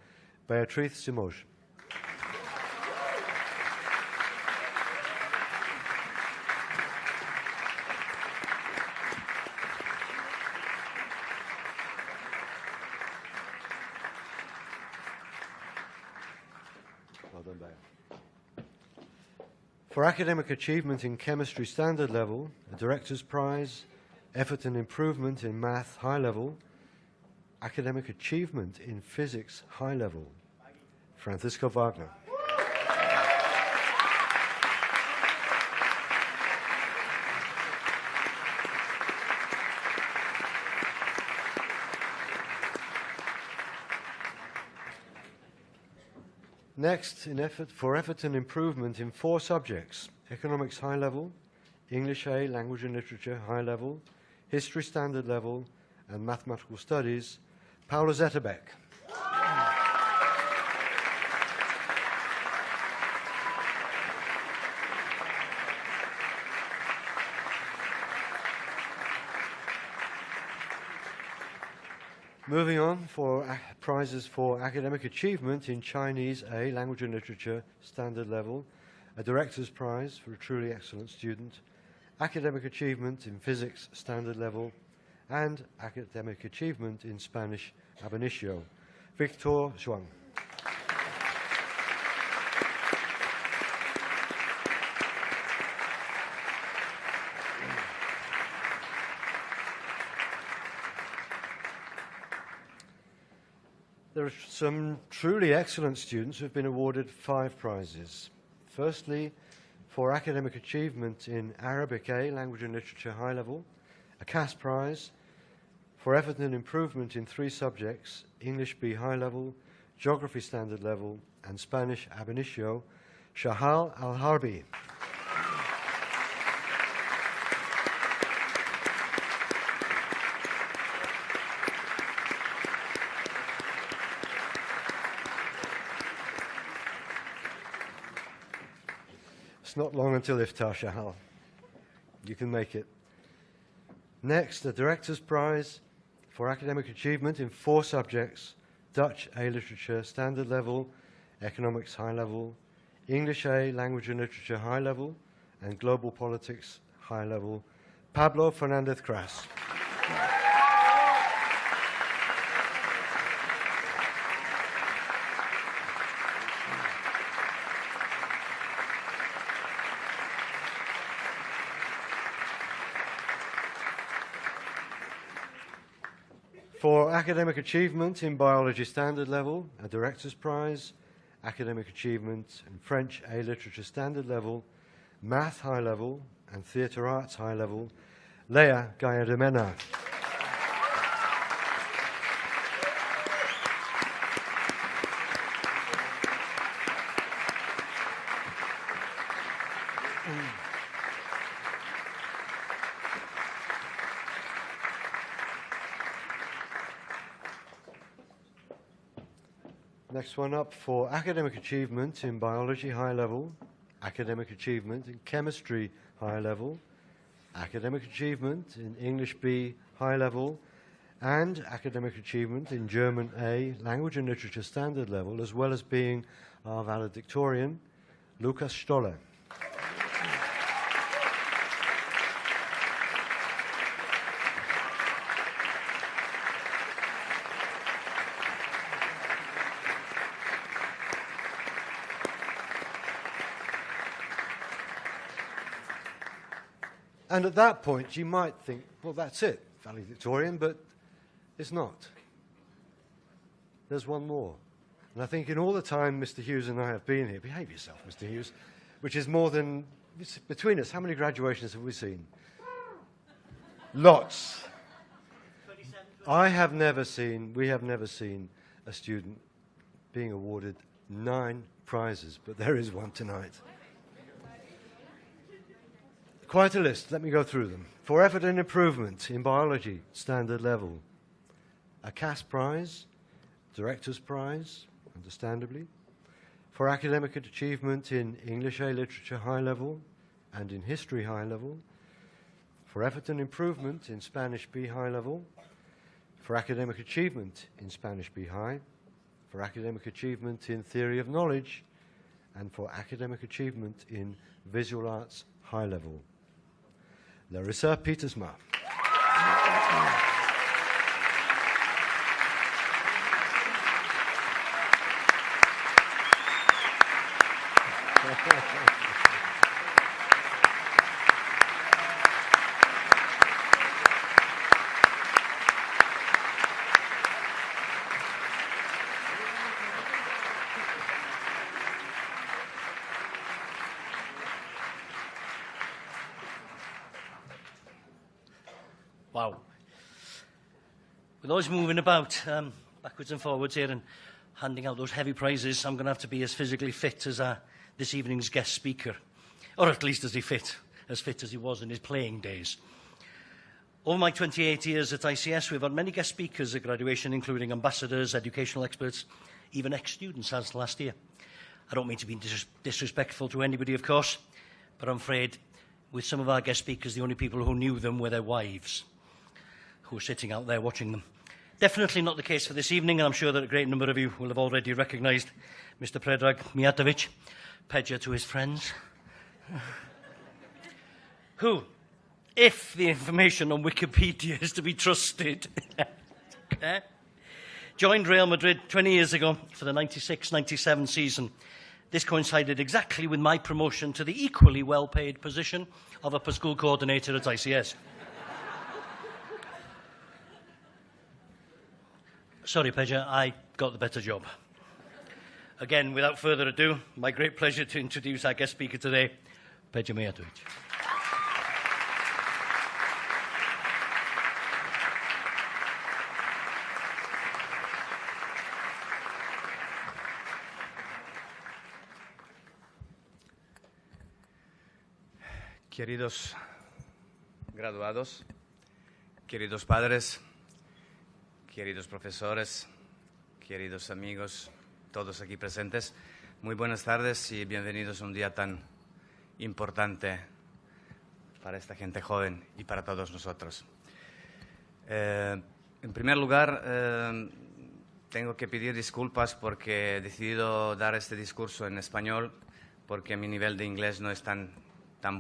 Beatriz Simões. Well done, Bea. For academic achievement in Chemistry Standard Level, a Director's Prize, effort and improvement in Math High Level, academic achievement in Physics High Level, Francisco Wagner. Next, for effort and improvement in 4 subjects, Economics High Level, English A, Language and Literature High Level, History Standard Level, and Mathematical Studies, Paula Zetterbeck. Moving on for prizes for academic achievement in Chinese A, Language and Literature Standard Level, a Director's Prize for a truly excellent student, academic achievement in Physics Standard Level, and academic achievement in Spanish ab initio, Victor Zhuang. There are some truly excellent students who have been awarded 5 prizes. Firstly, for academic achievement in Arabic A, Language and Literature High Level, a CAS Prize, for effort and improvement in 3 subjects, English B High Level, Geography Standard Level, and Spanish ab initio, Shahal Al-Harbi. It's not long until iftar, Shahal. You can make it. Next, the Director's Prize for academic achievement in 4 subjects: Dutch A Literature Standard Level, Economics High Level, English A Language and Literature High Level, and Global Politics High Level. Pablo Fernandez Cras. For academic achievement in Biology Standard Level, a Director's Prize, academic achievement in French A Literature Standard Level, Math High Level, and Theatre Arts High Level, Leia Gallardo-Mena. Next one up for academic achievement in Biology High Level, academic achievement in Chemistry High Level, academic achievement in English B High Level, and academic achievement in German A Language and Literature Standard Level, as well as being our valedictorian, Lukas Stoller. And at that point, you might think, well, that's it, valedictorian, but it's not. There's one more. And I think in all the time Mr. Hughes and I have been here, behave yourself, Mr. Hughes, which is more than, between us, how many graduations have we seen? Lots. We have never seen a student being awarded 9 prizes, but there is one tonight. Quite a list. Let me go through them. For effort and improvement in Biology Standard Level, a CAS Prize, Director's Prize, understandably. For academic achievement in English A Literature High Level and in History High Level. For effort and improvement in Spanish B High Level. For academic achievement in Spanish B High. For academic achievement in Theory of Knowledge. And for academic achievement in Visual Arts High Level. Larissa Pietersma. Wow. With those moving about backwards and forwards here and handing out those heavy prizes, I'm going to have to be as physically fit as this evening's guest speaker, or at least as fit as he was in his playing days. Over my 28 years at ICS, we've had many guest speakers at graduation, including ambassadors, educational experts, even ex-students as last year. I don't mean to be disrespectful to anybody, of course, but I'm afraid with some of our guest speakers, the only people who knew them were their wives, who were sitting out there watching them. Definitely not the case for this evening, and I'm sure that a great number of you will have already recognised Mr. Predrag Mijatovic, Pedja to his friends, who, if the information on Wikipedia is to be trusted, joined Real Madrid 20 years ago for the 96-97 season. This coincided exactly with my promotion to the equally well-paid position of upper school coordinator at ICS. Sorry, Pedja, I got the better job. Again, without further ado, my great pleasure to introduce our guest speaker today, Pedja Mijatovic. Queridos graduados, queridos padres, queridos profesores, queridos amigos, todos aquí presentes, muy buenas tardes y bienvenidos a un día tan importante para esta gente joven y para todos nosotros. En primer lugar, tengo que pedir disculpas porque he decidido dar este discurso en español, porque mi nivel de inglés no es tan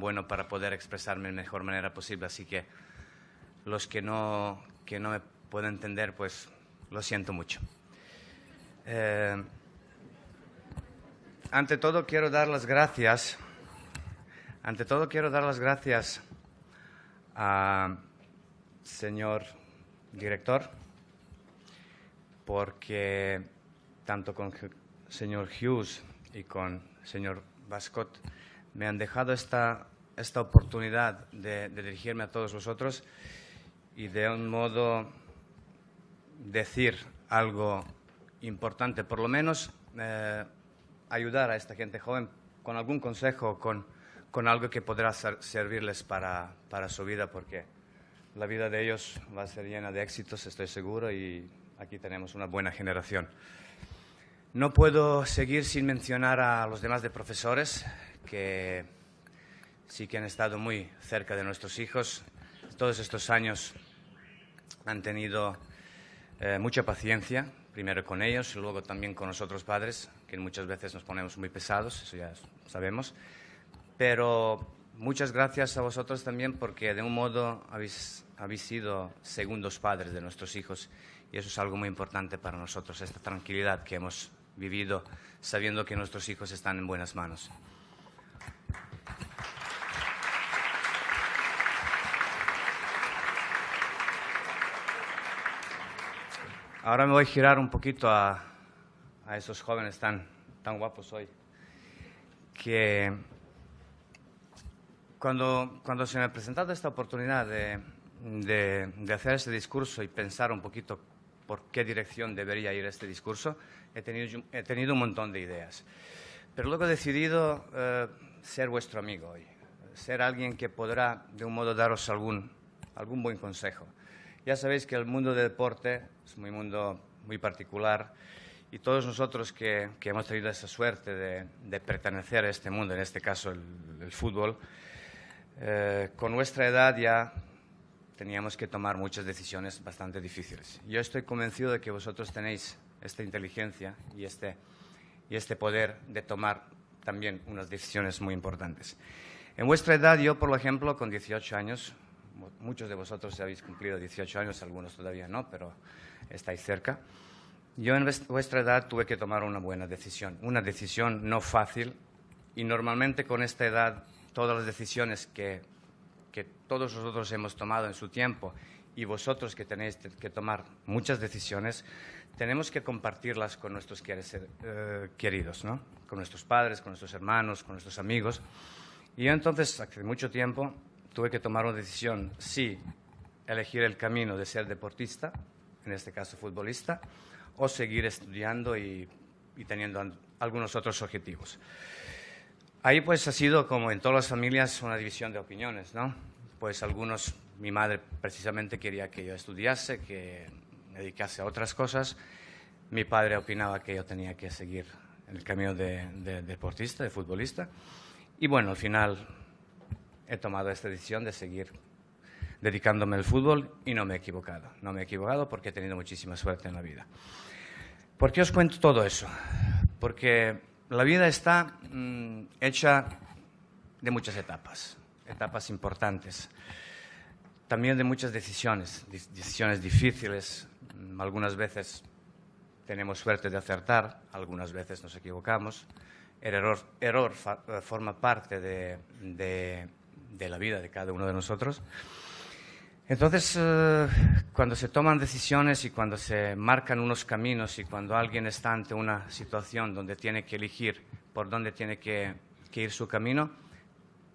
bueno para poder expresarme de la mejor manera posible. Así que los que no me pueden entender, pues lo siento mucho. Ante todo quiero dar las gracias al señor director, porque tanto con el señor Hughes y con el señor Bascott me han dejado esta oportunidad de dirigirme a todos vosotros y de un modo decir algo importante, por lo menos ayudar a esta gente joven con algún consejo, con algo que podrá servirles para su vida, porque la vida de ellos va a ser llena de éxitos, estoy seguro, y aquí tenemos una buena generación. No puedo seguir sin mencionar a los demás de profesores que sí que han estado muy cerca de nuestros hijos. Todos estos años han tenido mucha paciencia, primero con ellos y luego también con nosotros padres, que muchas veces nos ponemos muy pesados, eso ya sabemos. Pero muchas gracias a vosotros también, porque de un modo habéis sido segundos padres de nuestros hijos, y eso es algo muy importante para nosotros, esta tranquilidad que hemos vivido sabiendo que nuestros hijos están en buenas manos. Ahora me voy a girar un poquito a esos jóvenes tan guapos hoy, que cuando se me ha presentado esta oportunidad de hacer este discurso y pensar un poquito por qué dirección debería ir este discurso, he tenido un montón de ideas. Pero luego he decidido ser vuestro amigo hoy, ser alguien que podrá de un modo daros algún buen consejo. Ya sabéis que el mundo del deporte es un mundo muy particular, y todos nosotros que hemos tenido esa suerte de pertenecer a este mundo, en este caso el fútbol, con nuestra edad ya teníamos que tomar muchas decisiones bastante difíciles. Yo estoy convencido de que vosotros tenéis esta inteligencia y este poder de tomar también unas decisiones muy importantes. En vuestra edad, yo, por ejemplo, con 18 años, muchos de vosotros ya habéis cumplido 18 años, algunos todavía no, pero estáis cerca. Yo en vuestra edad tuve que tomar una decisión no fácil, y normalmente con esta edad todas las decisiones que todos nosotros hemos tomado en su tiempo, y vosotros que tenéis que tomar muchas decisiones, tenemos que compartirlas con nuestros queridos, ¿no? Con nuestros padres, con nuestros hermanos, con nuestros amigos. Y yo entonces, hace mucho tiempo, tuve que tomar una decisión: si elegir el camino de ser deportista, en este caso futbolista, o seguir estudiando y teniendo algunos otros objetivos. Ahí pues ha sido, como en todas las familias, una división de opiniones, ¿no? Pues mi madre precisamente quería que yo estudiase, que me dedicase a otras cosas. Mi padre opinaba que yo tenía que seguir en el camino de deportista, de futbolista. Y bueno, al final he tomado esta decisión de seguir dedicándome al fútbol, y no me he equivocado. No me he equivocado porque he tenido muchísima suerte en la vida. ¿Por qué os cuento todo eso? Porque la vida está hecha de muchas etapas importantes, también de muchas decisiones difíciles. Algunas veces tenemos suerte de acertar, algunas veces nos equivocamos. El error forma parte de la vida de cada uno de nosotros. Entonces, cuando se toman decisiones y cuando se marcan unos caminos, y cuando alguien está ante una situación donde tiene que elegir por dónde tiene que ir su camino,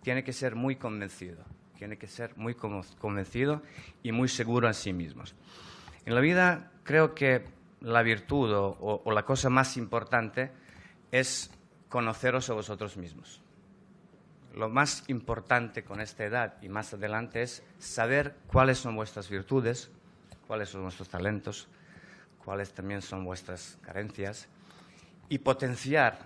tiene que ser muy convencido, y muy seguro en sí mismos. En la vida creo que la virtud o la cosa más importante es conoceros a vosotros mismos. Lo más importante con esta edad y más adelante es saber cuáles son vuestras virtudes, cuáles son vuestros talentos, cuáles también son vuestras carencias, y potenciar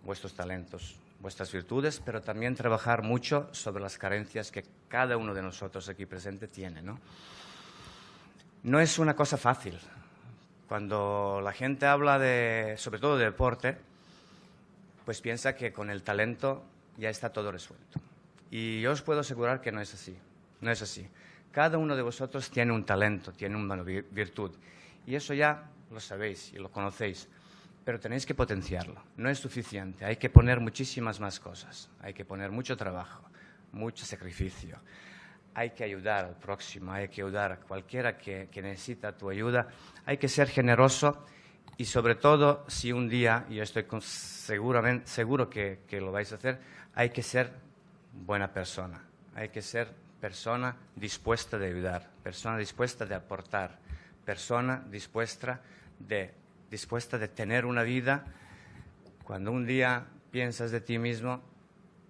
vuestros talentos, vuestras virtudes, pero también trabajar mucho sobre las carencias que cada uno de nosotros aquí presente tiene, ¿no? No es una cosa fácil. Cuando la gente habla sobre todo de deporte, pues piensa que con el talento ya está todo resuelto. Y yo os puedo asegurar que no es así. No es así. Cada uno de vosotros tiene un talento, tiene una virtud. Y eso ya lo sabéis y lo conocéis. Pero tenéis que potenciarlo. No es suficiente. Hay que poner muchísimas más cosas. Hay que poner mucho trabajo, mucho sacrificio. Hay que ayudar al próximo, hay que ayudar a cualquiera que necesita tu ayuda. Hay que ser generoso y sobre todo, si un día, y yo estoy seguro que lo vais a hacer, hay que ser buena persona. Hay que ser persona dispuesta de ayudar, persona dispuesta de aportar, persona dispuesta de tener una vida. Cuando un día piensas de ti mismo,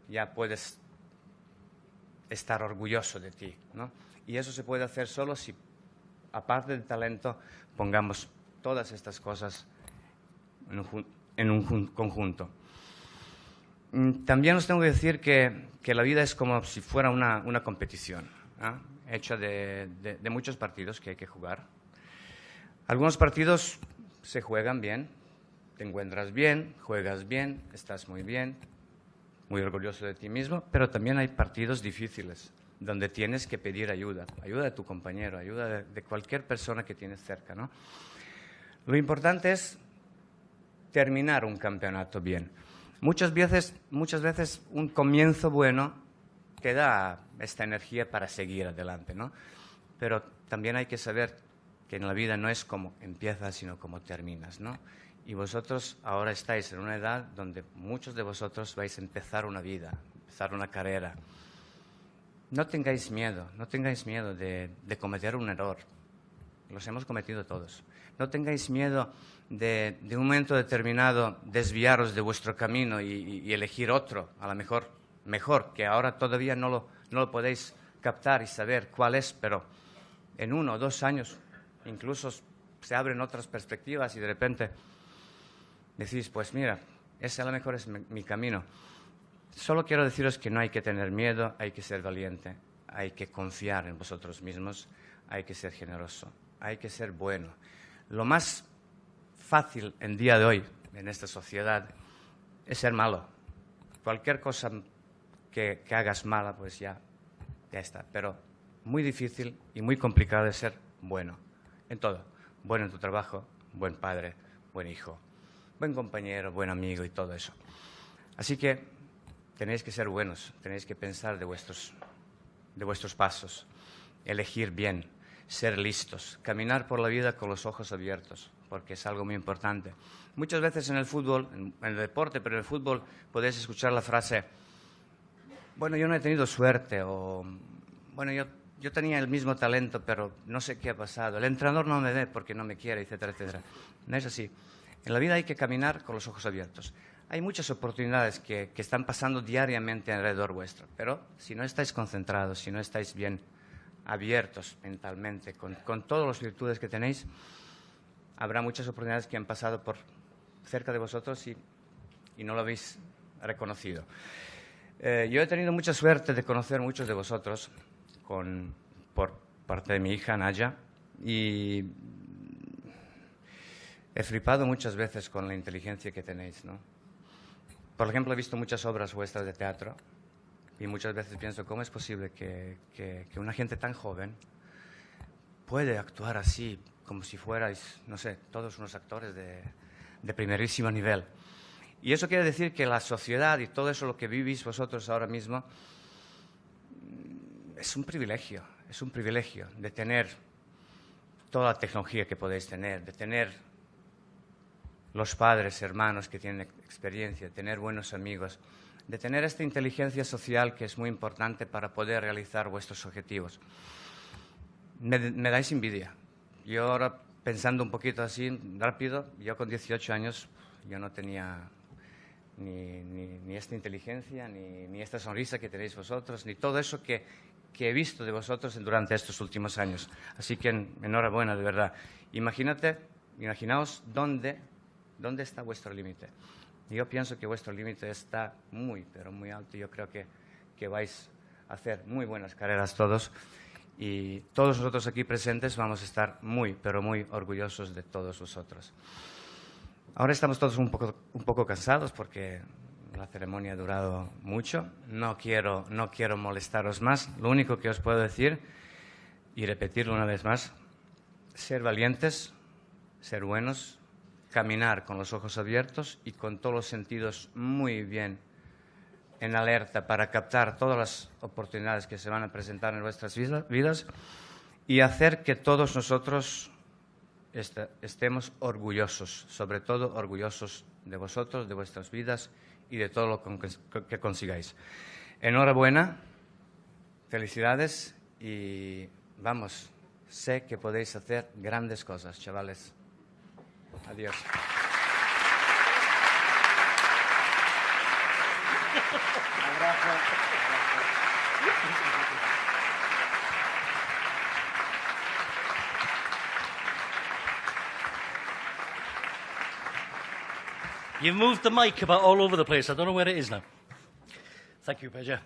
ya puedes estar orgulloso de ti, ¿no? Y eso se puede hacer solo si, aparte del talento, pongamos todas estas cosas en un conjunto. También os tengo que decir que la vida es como si fuera una competición, ¿no? Hecha de muchos partidos que hay que jugar. Algunos partidos se juegan bien, te encuentras bien, juegas bien, estás muy bien, muy orgulloso de ti mismo, pero también hay partidos difíciles donde tienes que pedir ayuda de tu compañero, ayuda de cualquier persona que tienes cerca, ¿no? Lo importante es terminar un campeonato bien. Muchas veces un comienzo bueno te da esta energía para seguir adelante, ¿no? Pero también hay que saber que en la vida no es como empiezas, sino como terminas, ¿no? Y vosotros ahora estáis en una edad donde muchos de vosotros vais a empezar una vida, empezar una carrera. No tengáis miedo de cometer un error. Los hemos cometido todos. No tengáis miedo de un momento determinado desviaros de vuestro camino y elegir otro, a lo mejor, que ahora todavía no lo podéis captar y saber cuál es, pero en 1 o 2 años incluso se abren otras perspectivas y de repente decís, pues mira, ese a lo mejor es mi camino. Solo quiero deciros que no hay que tener miedo, hay que ser valiente, hay que confiar en vosotros mismos, hay que ser generoso, hay que ser bueno. Lo más fácil en día de hoy, en esta sociedad, es ser malo. Cualquier cosa que hagas mala, pues ya está. Pero muy difícil y muy complicado es ser bueno en todo. Bueno en tu trabajo, buen padre, buen hijo, buen compañero, buen amigo y todo eso. Así que tenéis que ser buenos, tenéis que pensar de vuestros pasos, elegir bien, ser listos, caminar por la vida con los ojos abiertos, porque es algo muy importante. Muchas veces en el fútbol, en el deporte, pero en el fútbol podéis escuchar la frase, bueno, yo no he tenido suerte, o bueno, yo tenía el mismo talento, pero no sé qué ha pasado, el entrenador no me ve porque no me quiere, etcétera, etcétera. No es así. En la vida hay que caminar con los ojos abiertos. Hay muchas oportunidades que están pasando diariamente alrededor vuestro, pero si no estáis concentrados, si no estáis bien abiertos mentalmente, con todas las virtudes que tenéis, habrá muchas oportunidades que han pasado por cerca de vosotros y no lo habéis reconocido. Yo he tenido mucha suerte de conocer muchos de vosotros por parte de mi hija Naya y he flipado muchas veces con la inteligencia que tenéis, ¿no? Por ejemplo, he visto muchas obras vuestras de teatro y muchas veces pienso, ¿cómo es posible que una gente tan joven puede actuar así, como si fuerais, no sé, todos unos actores de primerísimo nivel? Y eso quiere decir que la sociedad y todo eso lo que vivís vosotros ahora mismo es un privilegio de tener toda la tecnología que podéis tener, de tener los padres, hermanos que tienen experiencia, de tener buenos amigos, de tener esta inteligencia social que es muy importante para poder realizar vuestros objetivos. Me dais envidia. Yo ahora, pensando un poquito así, rápido, yo con 18 años, yo no tenía ni esta inteligencia, ni esta sonrisa que tenéis vosotros, ni todo eso que he visto de vosotros durante estos últimos años. Así que enhorabuena, de verdad. Imaginaos dónde está vuestro límite. Yo pienso que vuestro límite está muy, pero muy alto. Yo creo que vais a hacer muy buenas carreras todos. Y todos nosotros aquí presentes vamos a estar muy, pero muy orgullosos de todos vosotros. Ahora estamos todos un poco cansados porque la ceremonia ha durado mucho. No quiero molestaros más. Lo único que os puedo decir, y repetirlo una vez más, ser valientes, ser buenos, caminar con los ojos abiertos y con todos los sentidos muy bien en alerta para captar todas las oportunidades que se van a presentar en vuestras vidas y hacer que todos nosotros estemos orgullosos, sobre todo orgullosos de vosotros, de vuestras vidas y de todo lo que consigáis. Enhorabuena, felicidades y vamos, sé que podéis hacer grandes cosas, chavales. Adiós. You've moved the mic about all over the place. I don't know where it is now. Thank you, Pedro.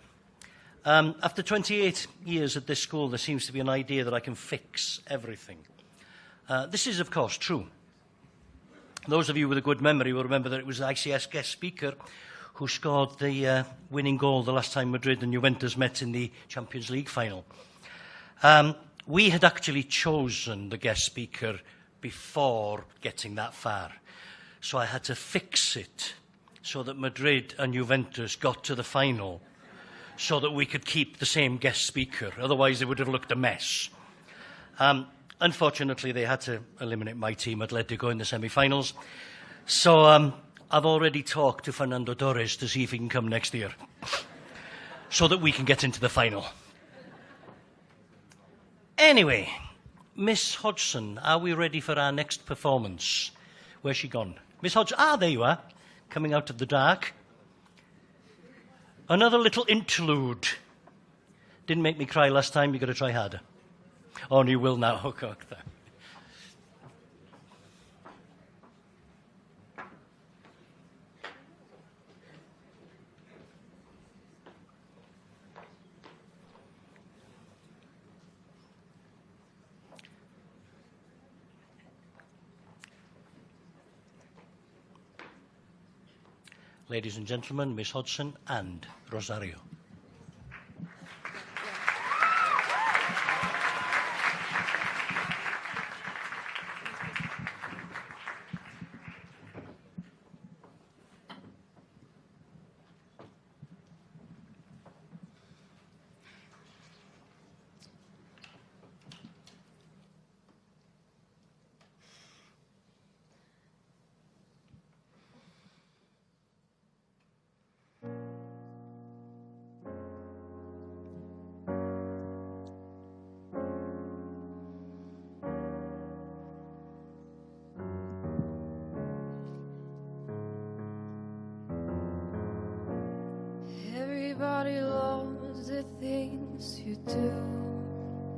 After 28 years at this school, there seems to be an idea that I can fix everything. This is, of course, true. Those of you with a good memory will remember that it was the ICS guest speaker who scored the winning goal the last time Madrid and Juventus met in the Champions League final. We had actually chosen the guest speaker before getting that far. So I had to fix it so that Madrid and Juventus got to the final so that we could keep the same guest speaker. Otherwise, it would have looked a mess. Unfortunately, they had to eliminate my team, Atletico, in the semi-finals. So I've already talked to Fernando Torres to see if he can come next year so that we can get into the final. Anyway, Miss Hodgson, are we ready for our next performance? Where's she gone? Miss Hodgson, there you are, coming out of the dark. Another little interlude. Didn't make me cry last time, you've got to try harder. Oh, and you will now. Oh, God. Ladies and gentlemen, Miss Hodgson and Rosario. Everybody loves the things you do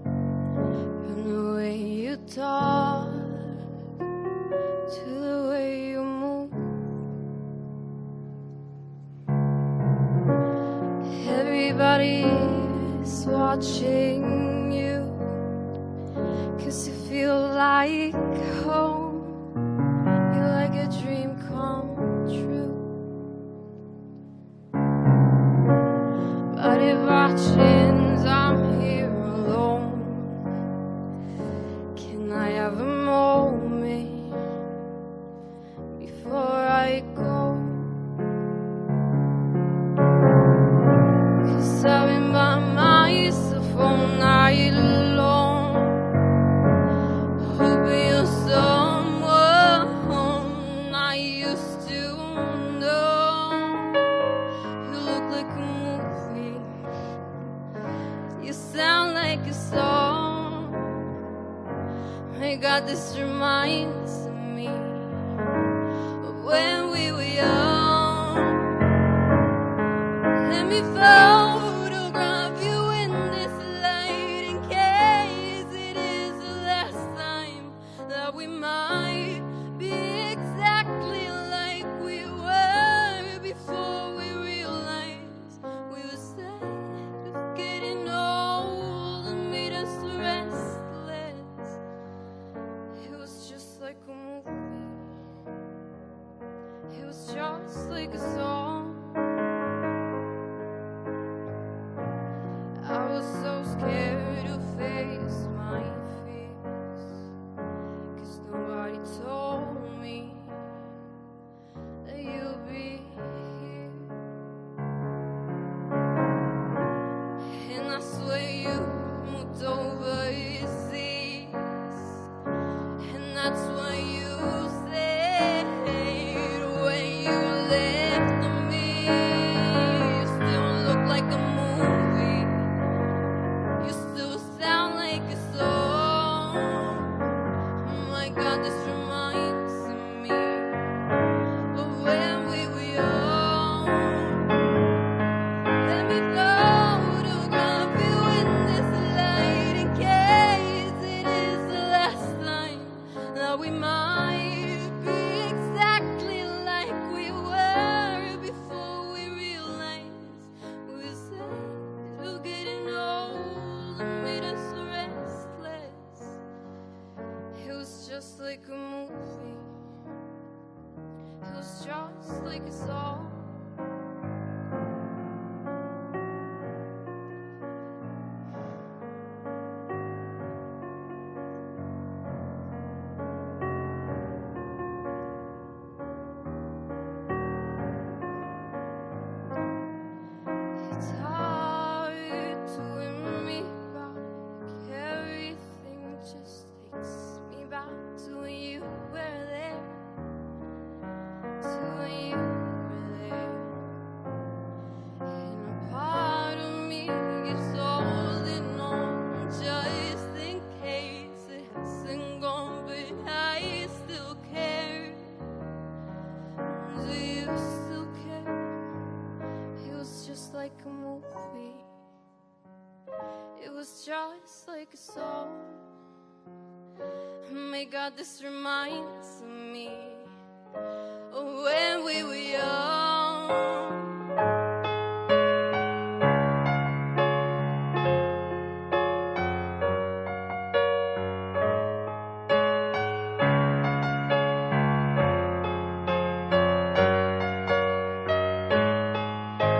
and the way you talk to the way you move. Everybody is watching you 'cause you feel like home. You're like a dream come true. But if watchings, I'm here alone. Can I have a moment before I go? 'Cause I've been by myself all night long, hoping you're someone I used to know. You look like a movie, you sound like a song. My God, this reminds me of when we were young. Let me photograph you in this light in case it is the last time that we might be exactly like we were. It was just like a song. I was so scared to face my fears, 'cause nobody told me that you'd be here. And I swear you moved overseas, and that's what you said when you left me. You still look like a movie. You still sound like a song. Oh my God, this reminds me of when we were young. Let me photograph you in this light in case it is the last time that we might be exactly like we were before we realized we were sad of getting old and made us restless. It was just like a movie. It was just like a song. It's hard to win me back. Everything just takes me back to when you were there. To when you were there. And a part of me keeps holding on just in case it hasn't gone, but I still care. Do you still care? It was just like a movie. It was just like a song. Oh my God, this reminds me of when we were young.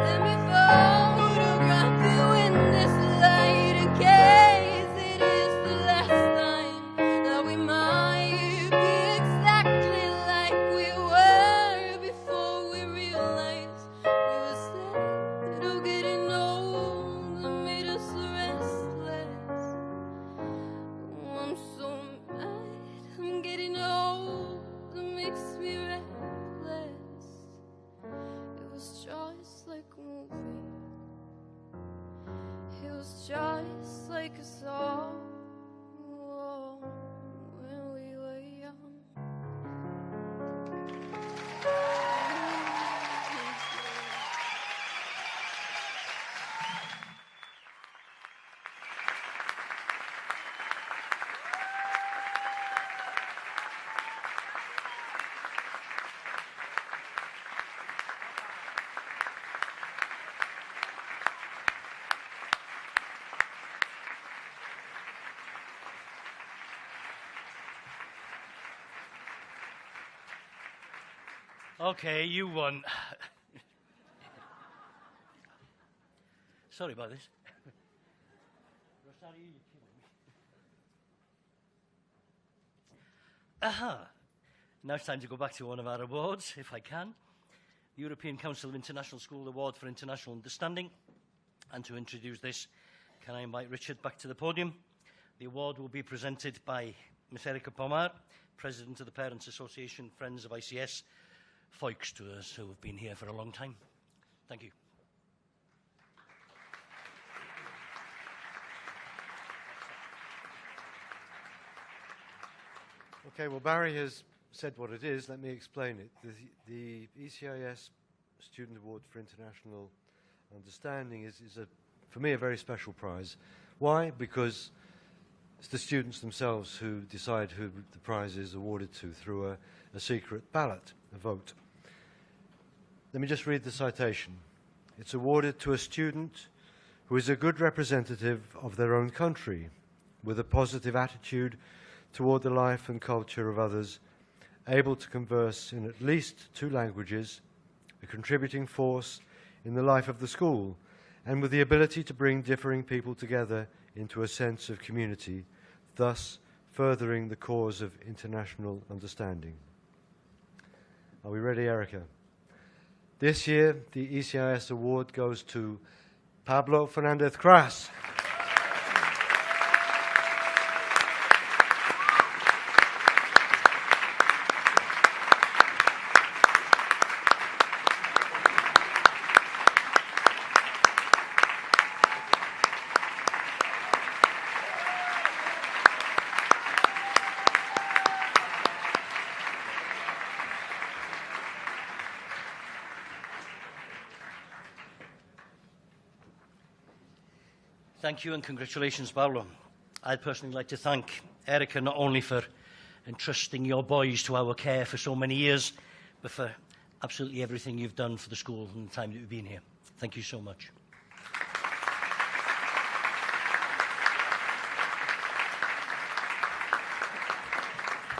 Let me photograph you in this light in case it is the last time that we might be exactly like we were before we realized we were sad of getting old and made us restless. Oh, I'm so mad. I'm getting old. It makes me restless. It was just like a movie. It was just like a song. Oh, when we were young. Okay, you won. Sorry about this. Aha. Now it's time to go back to one of our awards, if I can. The European Council of International School Award for International Understanding. And to introduce this, can I invite Richard back to the podium? The award will be presented by Ms. Erica Pomar, President of the Parents Association Friends of ICS, folks to us who have been here for a long time. Thank you. Okay, well, Barry has said what it is. Let me explain it. The ECIS Student Award for International Understanding is for me, a very special prize. Why? Because it's the students themselves who decide who the prize is awarded to through a secret ballot, a vote. Let me just read the citation. It's awarded to a student who is a good representative of their own country, with a positive attitude toward the life and culture of others, able to converse in at least 2 languages, a contributing force in the life of the school, and with the ability to bring differing people together into a sense of community, thus furthering the cause of international understanding. Are we ready, Erica? This year, the ICS award goes to Pablo Fernandez-Cras. Thank you and congratulations, Pablo. I'd personally like to thank Erica not only for entrusting your boys to our care for so many years, but for absolutely everything you've done for the school in the time that you've been here. Thank you so much.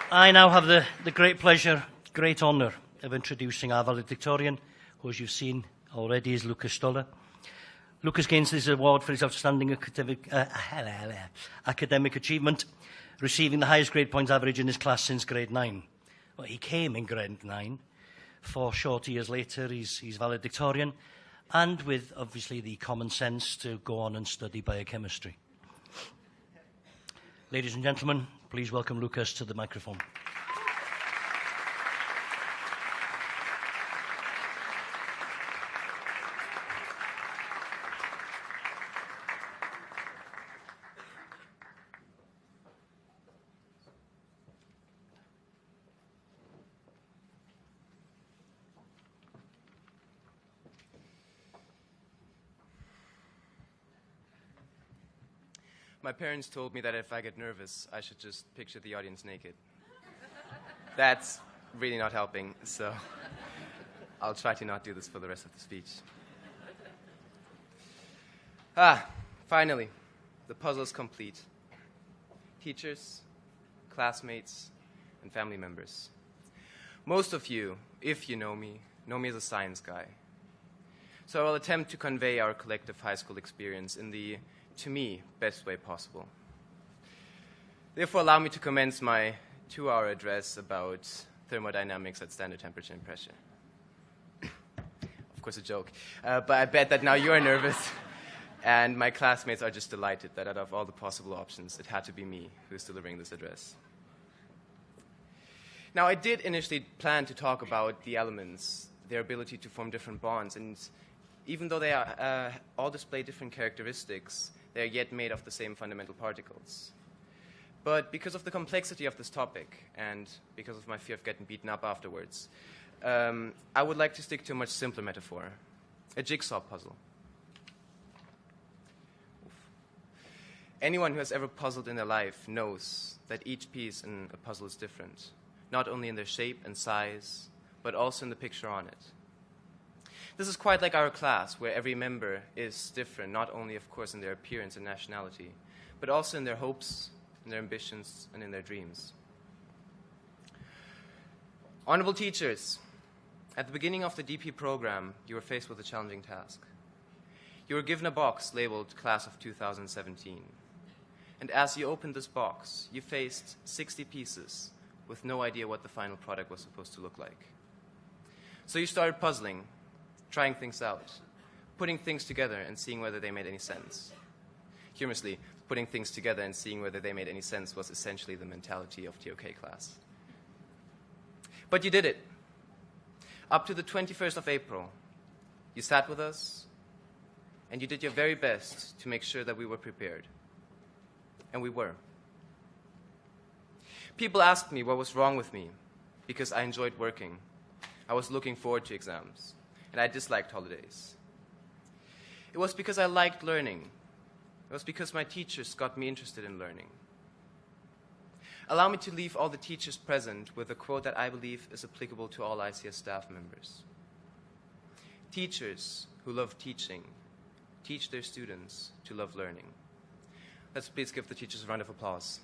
I now have the great pleasure, great honour of introducing our valedictorian, who, as you've seen already, is Lucas Stoller. Lucas gains this award for his outstanding academic achievement, receiving the highest grade point average in his class since grade 9. Well, he came in grade 9. 4 short years later, he's valedictorian, and with, obviously, the common sense to go on and study biochemistry. Ladies and gentlemen, please welcome Lucas to the microphone. My parents told me that if I get nervous, I should just picture the audience naked. That's really not helping, so I'll try to not do this for the rest of the speech. Finally, the puzzle's complete. Teachers, classmates, and family members. Most of you, if you know me as a science guy. So I'll attempt to convey our collective high school experience in the, to me, best way possible. Therefore, allow me to commence my 2-hour address about thermodynamics at standard temperature and pressure. Of course, a joke. But I bet that now you're nervous, and my classmates are just delighted that out of all the possible options, it had to be me who's delivering this address. Now, I did initially plan to talk about the elements, their ability to form different bonds, and even though they are, all display different characteristics, they are yet made of the same fundamental particles. But because of the complexity of this topic, and because of my fear of getting beaten up afterwards, I would like to stick to a much simpler metaphor, a jigsaw puzzle. Anyone who has ever puzzled in their life knows that each piece in a puzzle is different, not only in their shape and size, but also in the picture on it. This is quite like our class, where every member is different, not only, of course, in their appearance and nationality, but also in their hopes, in their ambitions, and in their dreams. Honorable teachers, at the beginning of the DP program, you were faced with a challenging task. You were given a box labeled Class of 2017. And as you opened this box, you faced 60 pieces with no idea what the final product was supposed to look like. So you started puzzling, trying things out, putting things together and seeing whether they made any sense. Humorously, putting things together and seeing whether they made any sense was essentially the mentality of TOK class. But you did it. Up to the 21st of April, you sat with us, and you did your very best to make sure that we were prepared. And we were. People asked me what was wrong with me, because I enjoyed working. I was looking forward to exams, and I disliked holidays. It was because I liked learning. It was because my teachers got me interested in learning. Allow me to leave all the teachers present with a quote that I believe is applicable to all ICS staff members. Teachers who love teaching teach their students to love learning. Let's please give the teachers a round of applause.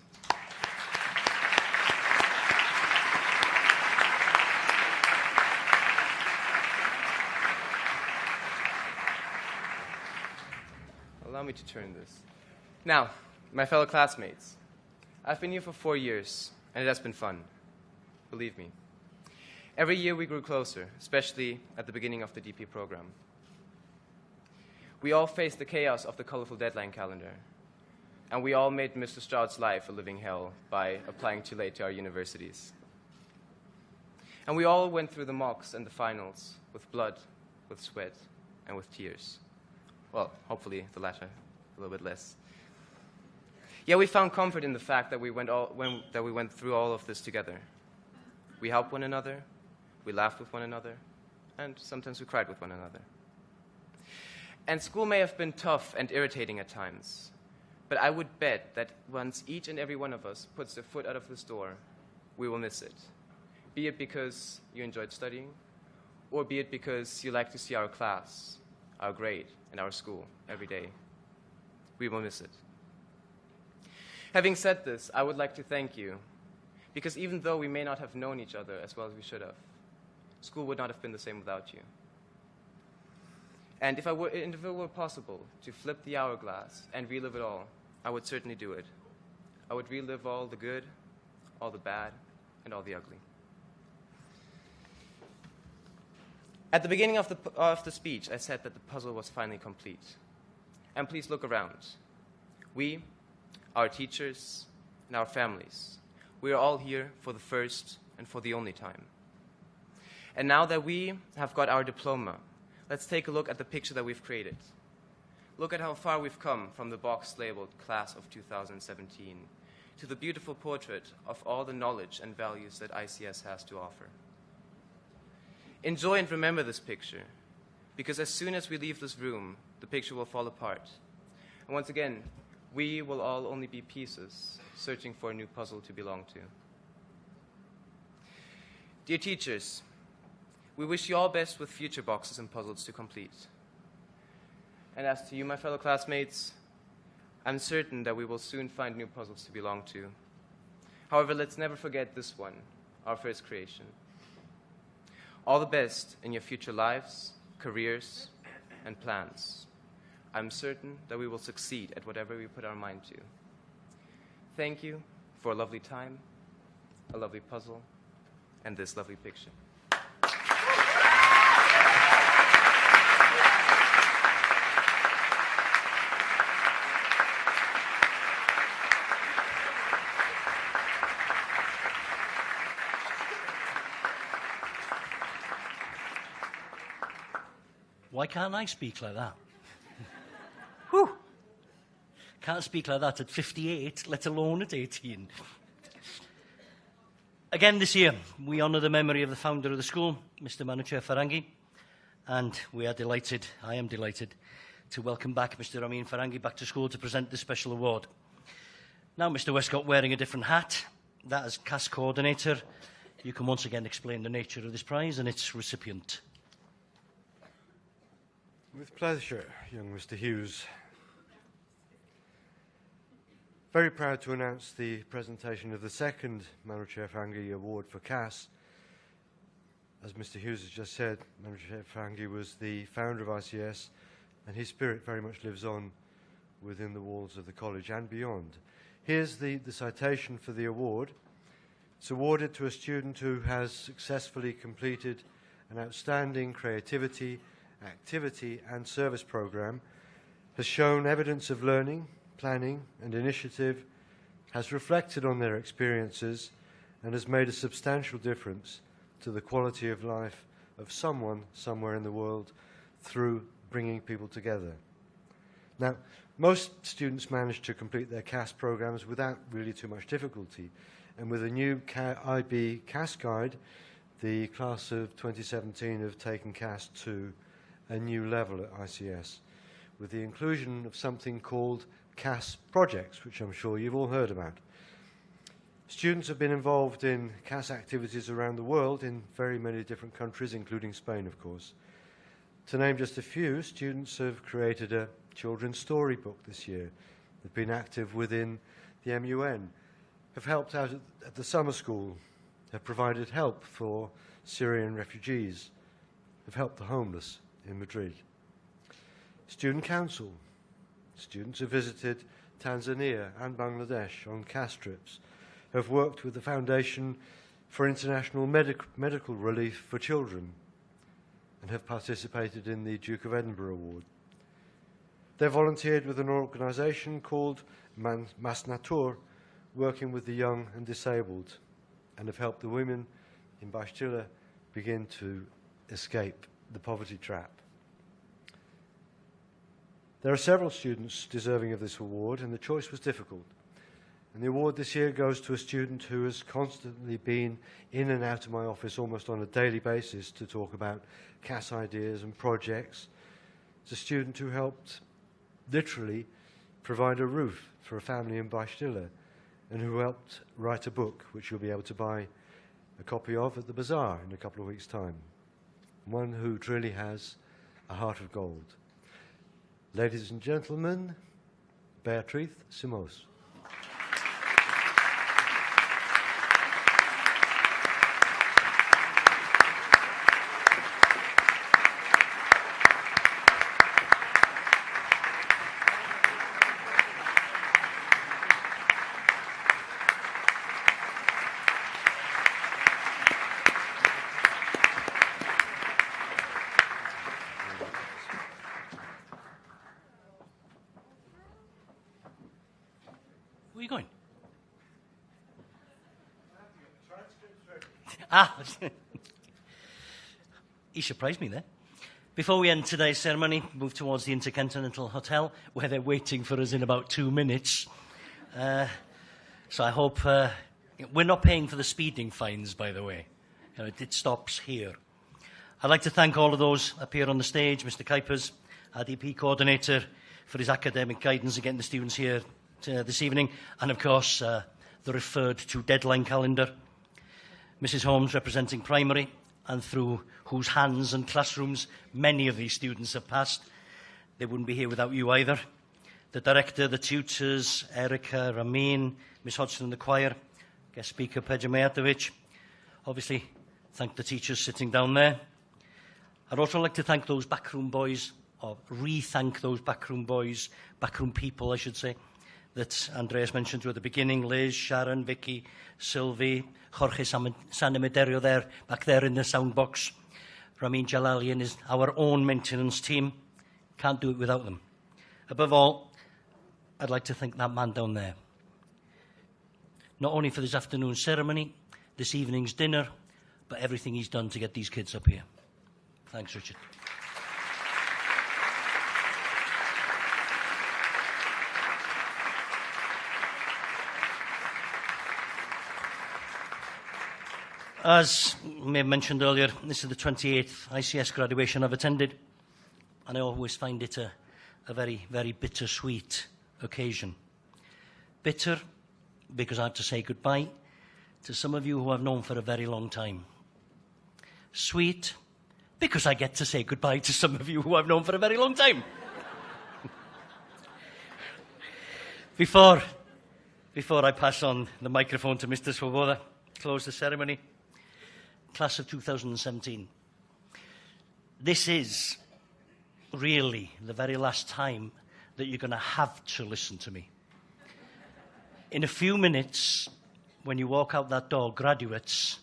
me to turn this. Now, my fellow classmates, I've been here for 4 years, and it has been fun. Believe me. Every year we grew closer, especially at the beginning of the DP program. We all faced the chaos of the colorful deadline calendar, and we all made Mr. Stroud's life a living hell by applying too late to our universities. And we all went through the mocks and the finals with blood, with sweat, and with tears. Well, hopefully the latter, a little bit less. Yet we found comfort in the fact that we went through all of this together. We helped one another, we laughed with one another, and sometimes we cried with one another. And school may have been tough and irritating at times, but I would bet that once each and every one of us puts their foot out of this door, we will miss it. Be it because you enjoyed studying, or be it because you like to see our class, our grade, and our school every day. We will miss it. Having said this, I would like to thank you, because even though we may not have known each other as well as we should have, school would not have been the same without you. And if it were possible to flip the hourglass and relive it all, I would certainly do it. I would relive all the good, all the bad, and all the ugly. At the beginning of the speech, I said that the puzzle was finally complete. And please look around. We, our teachers, and our families, we are all here for the first and for the only time. And now that we have got our diploma, let's take a look at the picture that we've created. Look at how far we've come from the box labeled Class of 2017 to the beautiful portrait of all the knowledge and values that ICS has to offer. Enjoy and remember this picture, because as soon as we leave this room, the picture will fall apart. And once again, we will all only be pieces searching for a new puzzle to belong to. Dear teachers, we wish you all best with future boxes and puzzles to complete. And as to you, my fellow classmates, I'm certain that we will soon find new puzzles to belong to. However, let's never forget this one, our first creation. All the best in your future lives, careers, and plans. I'm certain that we will succeed at whatever we put our mind to. Thank you for a lovely time, a lovely puzzle, and this lovely picture. Why can't I speak like that? Whew. Can't speak like that at 58, let alone at 18. Again this year, we honour the memory of the founder of the school, Mr. Manacher Farangi, and I am delighted, to welcome back Mr. Amin Farangi back to school to present this special award. Now, Mr. Westcott, wearing a different hat, that as CAS coordinator, you can once again explain the nature of this prize and its recipient. With pleasure, young Mr. Hughes. Very proud to announce the presentation of the second Manacher Farangi Award for CAS. As Mr. Hughes has just said, Manacher Farangi was the founder of ICS, and his spirit very much lives on within the walls of the college and beyond. Here's the citation for the award. It's awarded to a student who has successfully completed an outstanding creativity, activity and service program, has shown evidence of learning, planning and initiative, has reflected on their experiences and has made a substantial difference to the quality of life of someone somewhere in the world through bringing people together. Now, most students manage to complete their CAS programs without really too much difficulty, and with a new IB CAS guide, the class of 2017 have taken CAS to a new level at ICS, with the inclusion of something called CAS projects, which I'm sure you've all heard about. Students have been involved in CAS activities around the world in very many different countries, including Spain, of course. To name just a few, students have created a children's storybook this year. They've been active within the MUN, have helped out at the summer school, have provided help for Syrian refugees, have helped the homeless in Madrid. Student Council Students have visited Tanzania and Bangladesh on CAS trips, have worked with the Foundation for International Medical Relief for Children, and have participated in the Duke of Edinburgh Award. They volunteered with an organisation called Mas Natur, working with the young and disabled, and have helped the women in Bastille begin to escape the poverty trap. There are several students deserving of this award, and the choice was difficult. And the award this year goes to a student who has constantly been in and out of my office almost on a daily basis to talk about CAS ideas and projects. It's a student who helped literally provide a roof for a family in Bastille, and who helped write a book which you'll be able to buy a copy of at the bazaar in a couple of weeks' time. One who truly has a heart of gold. Ladies and gentlemen, Beatriz Simos. Where are you going? Ah, he surprised me there. Before we end today's ceremony, move towards the Intercontinental Hotel, where they're waiting for us in about 2 minutes. So I hope we're not paying for the speeding fines, by the way. You know, it stops here. I'd like to thank all of those up here on the stage, Mr. Kuipers, our DP coordinator, for his academic guidance in getting the students here this evening, and of course the referred to deadline calendar. Mrs. Holmes, representing primary, and through whose hands and classrooms many of these students have passed. They wouldn't be here without you either. The director, the tutors, Erica, Ramin, Miss Hodgson and the choir, guest speaker Pedja Mijatovic. Obviously, thank the teachers sitting down there. I'd also like to thank those backroom boys, or re-thank those backroom boys, backroom people, I should say, that Andreas mentioned at the beginning: Liz, Sharon, Vicky, Sylvie, Jorge Sanemiderio there, back there in the sound box, Ramin Jalali and our own maintenance team. Can't do it without them. Above all, I'd like to thank that man down there, not only for this afternoon's ceremony, this evening's dinner, but everything he's done to get these kids up here. Thanks, Richard. As may have mentioned earlier, this is the 28th ICS graduation I've attended, and I always find it a very, very bittersweet occasion. Bitter because I have to say goodbye to some of you who I've known for a very long time. Sweet because I get to say goodbye to some of you who I've known for a very long time. Before I pass on the microphone to Mr. Swoboda, close the ceremony, class of 2017. This is really the very last time that you're going to have to listen to me. In a few minutes, when you walk out that door, graduates,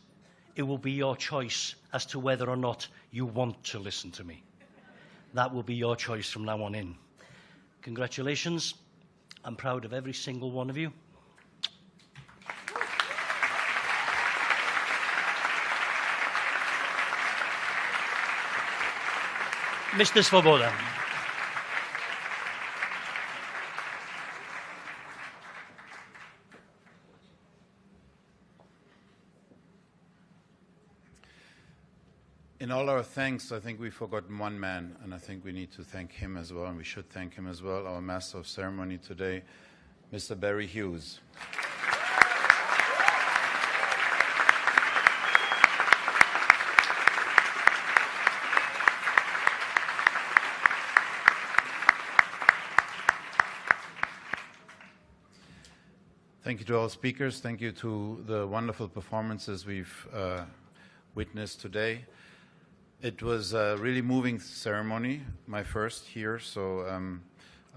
it will be your choice as to whether or not you want to listen to me. That will be your choice from now on in. Congratulations. I'm proud of every single one of you. Mr. Swoboda. In all our thanks, I think we've forgotten one man, and I think we need to thank him as well, and we should thank him as well, our Master of Ceremony today, Mr. Barry Hughes. Thank you to all speakers. Thank you to the wonderful performances we've witnessed today. It was a really moving ceremony, my first here, so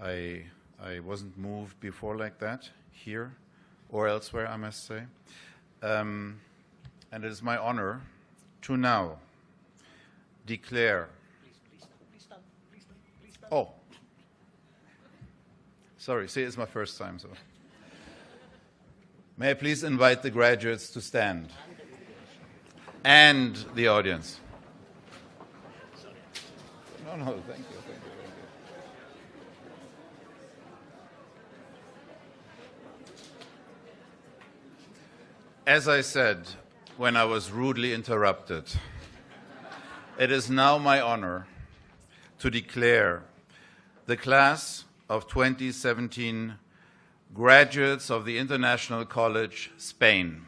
I I wasn't moved before like that, here or elsewhere, I must say. And it is my honor to now declare... Please stand. Oh. Sorry, see, it's my first time, so... May I please invite the graduates to stand? And the audience. No, thank you. As I said when I was rudely interrupted, it is now my honor to declare the class of 2017 graduates of the International College, Spain.